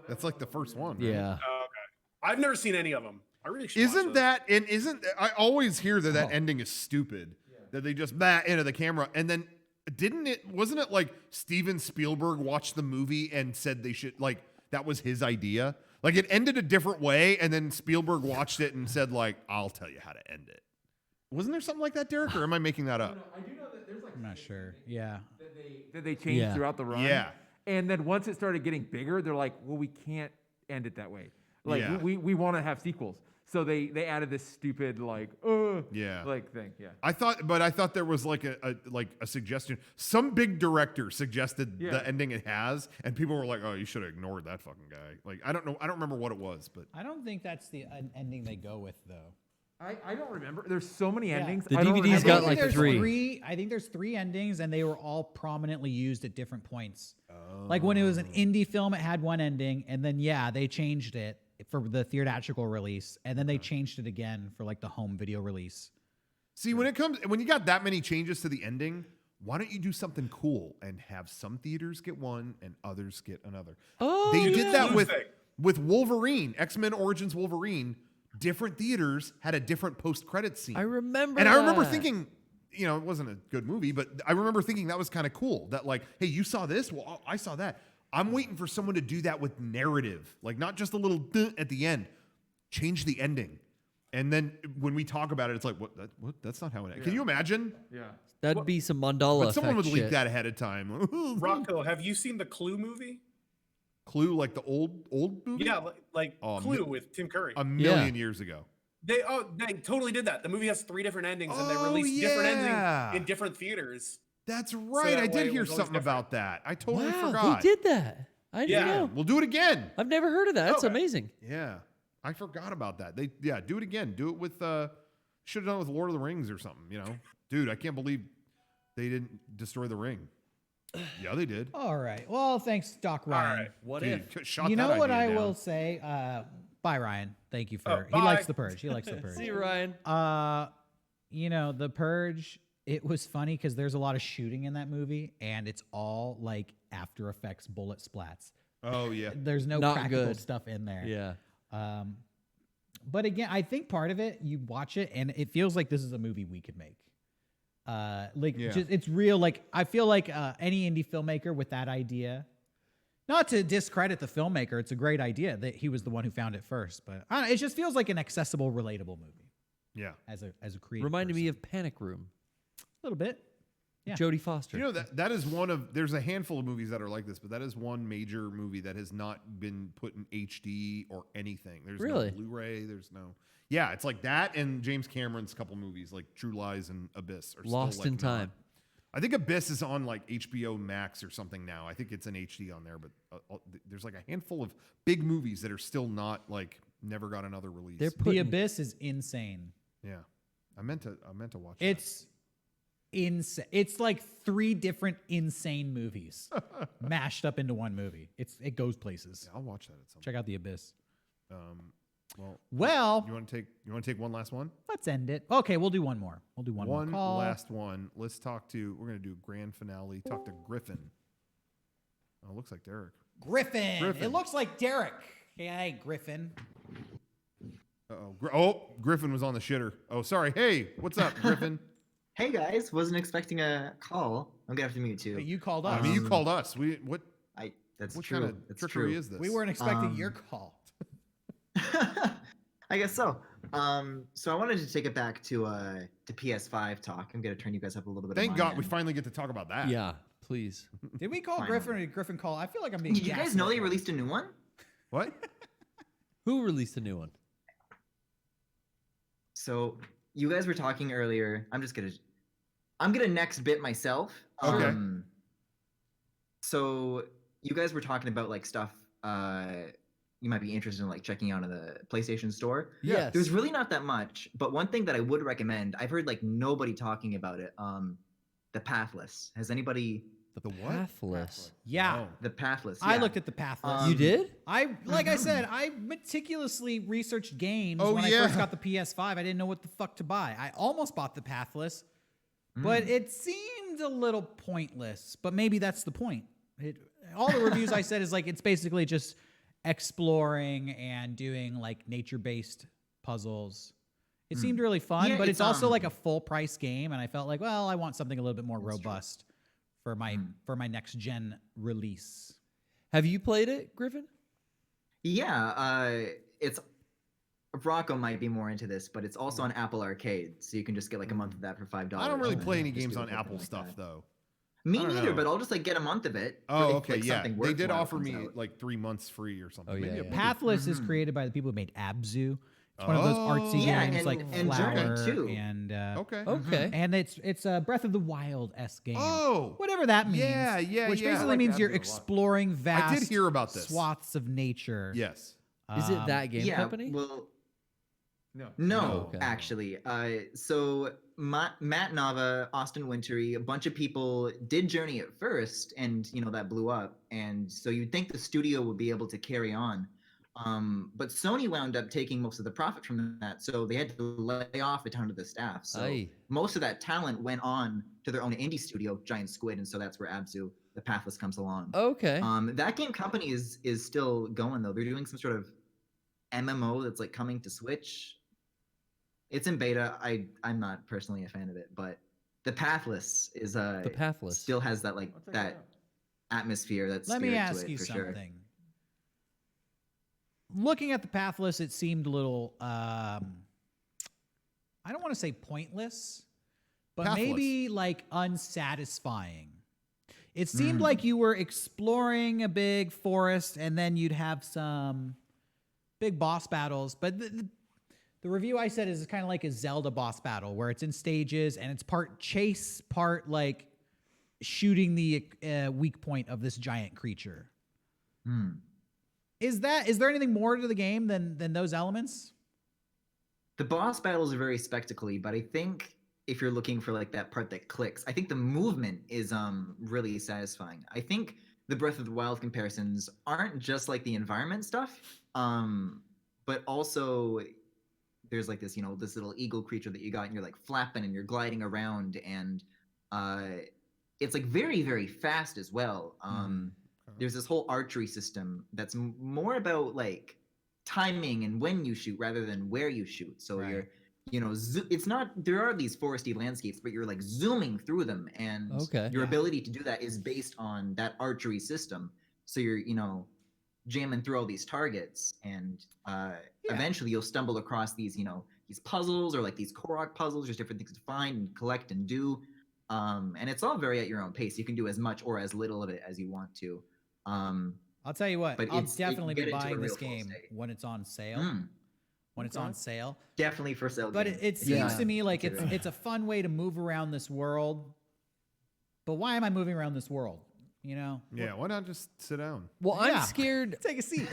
That's like the first one. Right? Yeah. Oh, okay. I've never seen any of them. I really should. Isn't watch that and isn't I always hear that ending is stupid. That they just into the camera and then wasn't it like Steven Spielberg watched the movie and said they should like that was his idea? Like it ended a different way and then Spielberg watched it and said like I'll tell you how to end it. Wasn't there something like that, Derek, or am I making that up? I do know that there's like I'm not sure. Yeah. that they changed throughout the run. Yeah. And then once it started getting bigger, they're like, well, we can't end it that way. Like Yeah. we want to have sequels. So they added this stupid like thing. Yeah. I thought there was like a suggestion. Some big director suggested the ending it has, and people were like, "Oh, you should have ignored that fucking guy." Like I don't know. I don't remember what it was, but I don't think that's the ending they go with, though. I don't remember. There's so many endings. The I don't DVD's remember. got I think like there's 3. I think there's 3 endings, and they were all prominently used at different points. Like when it was an indie film, it had one ending, and then they changed it for the theatrical release, and then they changed it again for like the home video release. see when you got that many changes to the ending, why don't you do something cool and have some theaters get one and others get another? Oh, they did that Blue with Wolverine, X-Men Origins Wolverine. Different theaters had a different post-credit scene. I remember And I remember that. thinking, it wasn't a good movie, but I remember thinking that was kind of cool. That like, hey, you saw this? Well, I saw that. I'm waiting for someone to do that with narrative, like not just a little duh at the end. Change the ending, and then when we talk about it, it's like, what? That's not how it. Can you imagine? Yeah. That'd be some Mandala But someone would effect leak shit. that ahead of time. Rocco, have you seen the Clue movie? Clue, like the old movie? Yeah, like Oh, Clue with Tim Curry. A million years ago. They totally did that. The movie has 3 different endings, and they Oh, released different yeah. endings in different theaters. That's right. that I way did it hear was always something about that. I totally Wow, forgot. they did that. I didn't know. We'll do it again. I've never heard of that. That's Okay. amazing. Yeah, I forgot about that. Do it again. Do it with should have done it with Lord of the Rings or something. Dude, I can't believe they didn't destroy the ring. Yeah, they did. All right. Well, thanks, Doc Ryan. right. What Dude, if? shot You that know what idea I down. will say? Bye, Ryan. Thank you for. He bye. likes the Purge. He likes the Purge. See you, Ryan. The Purge. It was funny because there's a lot of shooting in that movie, and it's all like After Effects bullet splats. Oh yeah. There's no Not practical good. stuff in there. Yeah. But again, I think part of it, you watch it, and it feels like this is a movie we could make. It's real. Like I feel like any indie filmmaker with that idea. Not to discredit the filmmaker, it's a great idea that he was the one who found it first. But it just feels like an accessible, relatable movie. Yeah. As a creative. Reminded me person. of Panic Room. A little bit. Yeah. Jodie Foster. That is one of there's a handful of movies that are like this, but that is one major movie that has not been put in HD or anything. There's Really? no Blu-ray. There's no. Yeah, it's like that and James Cameron's couple movies like True Lies and Abyss are Lost still, like, in Time. I think Abyss is on like HBO Max or something now. I think it's in HD on there, but there's like a handful of big movies that are still not like never got another release. They're The putting Abyss is insane. Yeah, I meant to watch. It's insane. It's like 3 different insane movies mashed up into one movie. It goes places. Yeah, I'll watch that at some. Check out The Abyss. Well, you want to take one last one? Let's end it. Okay, we'll do one more. We'll do one more One call. last one. Let's talk to. We're gonna do grand finale. Talk to Griffin. Oh, it looks like Derek. Griffin. Griffin. It looks like Derek. Hey, Griffin. Griffin was on the shitter. Oh, sorry. Hey, what's up, Griffin? Hey guys, wasn't expecting a call. I'm gonna have to mute too. You called us. I mean, you called us. That's what true. kind of That's trickery true. is this? We weren't expecting your call. I guess so. So I wanted to take it back to PS5 talk. I'm gonna turn you guys up a little bit. Thank God we finally get to talk about that. Yeah, please. Did we call Finally. Griffin or did Griffin call? I feel like I'm being. Did you guys know they released a new one? What? Who released a new one? So you guys were talking earlier. I'm gonna next bit myself. Okay. So you guys were talking about like stuff you might be interested in like checking out in the PlayStation Store. Yes. There's really not that much, but one thing that I would recommend, I've heard like nobody talking about it. The Pathless. Has anybody? The what? Pathless. Yeah. Oh. The Pathless. I yeah. looked at the Pathless. You did? I said, I meticulously researched games when I first got the PS5. I didn't know what the fuck to buy. I almost bought the Pathless, but it seemed a little pointless. But maybe that's the point. All the reviews I said is like it's basically just exploring and doing like nature-based puzzles. It seemed really fun, Yeah, but it's also um, like a full-price game, and I felt like, well, I want something a little bit more robust for my next gen release. Have you played it, Griffin? Yeah, it's Rocco might be more into this, but it's also on Apple Arcade, so you can just get like a month of that for $5. I don't really and play any just games do on something Apple like stuff that. though. Me I don't neither, know. but I'll just like get a month of it. Oh, if, okay, like, yeah. something They works did when it offer comes me out. like 3 months free or something. Oh, yeah, Maybe a yeah. month. Pathless is created by the people who made Abzu. It's one of those artsy Yeah, games and- like and Journey, Flower too. and Okay. Okay. and it's a Breath of the Wild-esque game. Oh, Whatever that means. yeah, yeah, Which yeah. basically I like means you're Abzu a lot. exploring vast hear about this. swaths of nature. Yes. Is it that game yeah, company? Well, No. no, okay. actually. So Matt Nava, Austin Wintory, a bunch of people did Journey at first, and that blew up. And so you'd think the studio would be able to carry on. But Sony wound up taking most of the profit from that, so they had to lay off a ton of the staff. So Aye. most of that talent went on to their own indie studio, Giant Squid, and so that's where Abzu, the Pathless, comes along. Okay. That game company is still going though. They're doing some sort of MMO that's like coming to Switch. It's in beta. I'm not personally a fan of it, but the Pathless is The Pathless. still has that like that atmosphere. That Let spirit me ask to it, you for something. Sure. Looking at the Pathless, it seemed a little I don't want to say pointless, but Pathless. maybe like unsatisfying. It seemed like you were exploring a big forest and then you'd have some big boss battles, but the review I said is kind of like a Zelda boss battle where it's in stages and it's part chase, part like shooting the weak point of this giant creature. Is there anything more to the game than those elements? The boss battles are very spectacle-y, but I think if you're looking for like that part that clicks, I think the movement is really satisfying. I think the Breath of the Wild comparisons aren't just like the environment stuff, but also there's like this this little eagle creature that you got and you're like flapping and you're gliding around, and it's like very, very fast as well. There's this whole archery system that's more about like timing and when you shoot rather than where you shoot. So Right. you're it's not, there are these foresty landscapes, but you're like zooming through them, and Okay. your ability to do that is based on that archery system. So you're jamming through all these targets, and eventually you'll stumble across these these puzzles or like these Korok puzzles. There's different things to find and collect and do, and it's all very at your own pace. You can do as much or as little of it as you want to. I'll tell you what, But I'll it's- you definitely get be into a buying this real full game state. when it's on sale. When it's Okay. on sale. Definitely for sale. But game. it seems Yeah. to me like Consider it. it's a fun way to move around this world. But why am I moving around this world? Yeah, why not just sit down? Well, Yeah. I'm scared. Take a seat.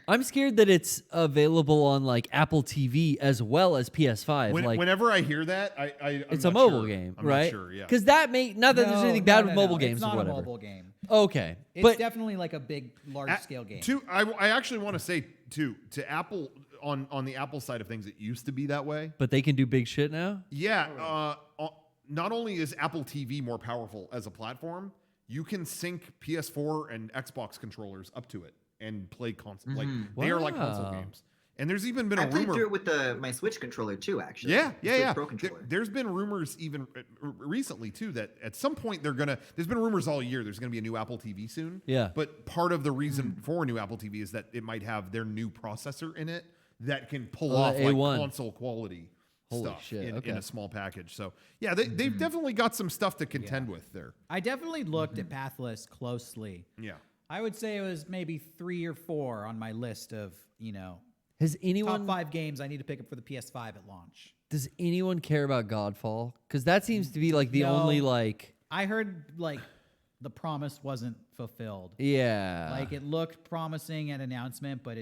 I'm scared that it's available on like Apple TV as well as PS5. Whenever I hear that, I'm it's not a mobile sure. game, I'm right? Not sure, yeah. Because that not that there's anything bad with mobile games It's not or a whatever. mobile game. Okay, It's but definitely like a big, large scale game. I actually want to say to Apple on the Apple side of things, it used to be that way. but they can do big shit now. Yeah. Not only is Apple TV more powerful as a platform, you can sync PS4 and Xbox controllers up to it and play console. Like they are like console Wow. games. And there's even been a I played rumor. through it with my Switch controller too, actually. Yeah, The yeah, Switch yeah. Pro controller. There's been rumors even recently too that at some point there's been rumors all year there's gonna be a new Apple TV soon. Yeah. But part of the reason for a new Apple TV is that it might have their new processor in it. that can pull off like A1. console quality Holy stuff shit, in okay. a small package. So yeah, they've definitely got some stuff to contend with there. I definitely looked at Pathless closely. Yeah. I would say it was maybe 3 or 4 on my list of, Has anyone top 5 games I need to pick up for the PS5 at launch. Does anyone care about Godfall? Because that seems to be like the only like. I heard like the promise wasn't fulfilled. Yeah. Like it looked promising at announcement, but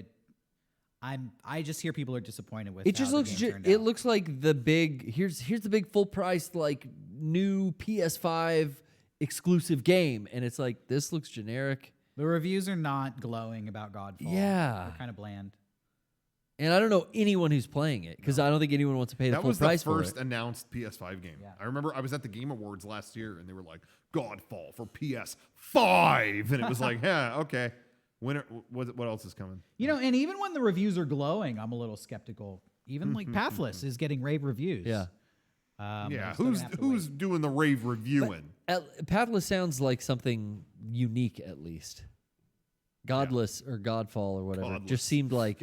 I just hear people are disappointed with It just how the looks. game turned It out. looks like the big. Here's the big full price like new PS5 exclusive game, and it's like this looks generic. The reviews are not glowing about Godfall. Yeah. They're kind of bland. And I don't know anyone who's playing it because I don't think anyone wants to pay the full price for it. That was the first announced PS5 game. Yeah. I remember I was at the Game Awards last year, and they were like, Godfall for PS5. And it was like, yeah, okay. What else is coming? And even when the reviews are glowing, I'm a little skeptical. Even like Pathless is getting rave reviews. Yeah. Who's doing the rave reviewing? Pathless sounds like something unique at least. Godless or Godfall or whatever. Godless. Just seemed like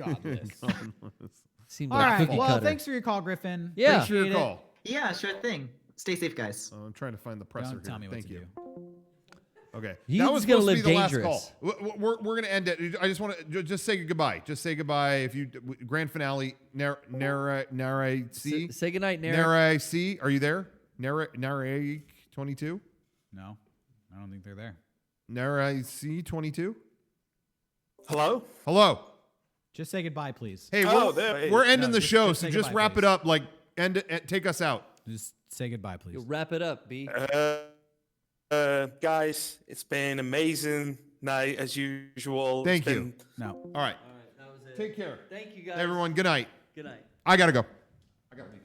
seemed All like right. cookie Well, cutter. thanks for your call, Griffin. Yeah. Thanks for your Appreciate it. call. Yeah, sure thing. Stay safe, guys. I'm trying to find the presser. Don't tell me what Thank to you. do. Okay. He's that was gonna supposed to be live the dangerous. last call. We're going to end it. I just want to just say goodbye. Just say goodbye. If you grand finale, Nara C. Say goodnight, Nara. Nara C. Are you there? Nara 22. No, I don't think they're there. Nara C 22. Hello? Hello. Just say goodbye, please. Hey, we're ending the show, so just wrap it up. Like, end it. Take us out. Just say goodbye, please. Yo, wrap it up, B. Guys, it's been amazing night as usual. Thank you. No. All right. That was it. Take care. Thank you guys. Everyone, good night. Good night. I got to go. I got to leave.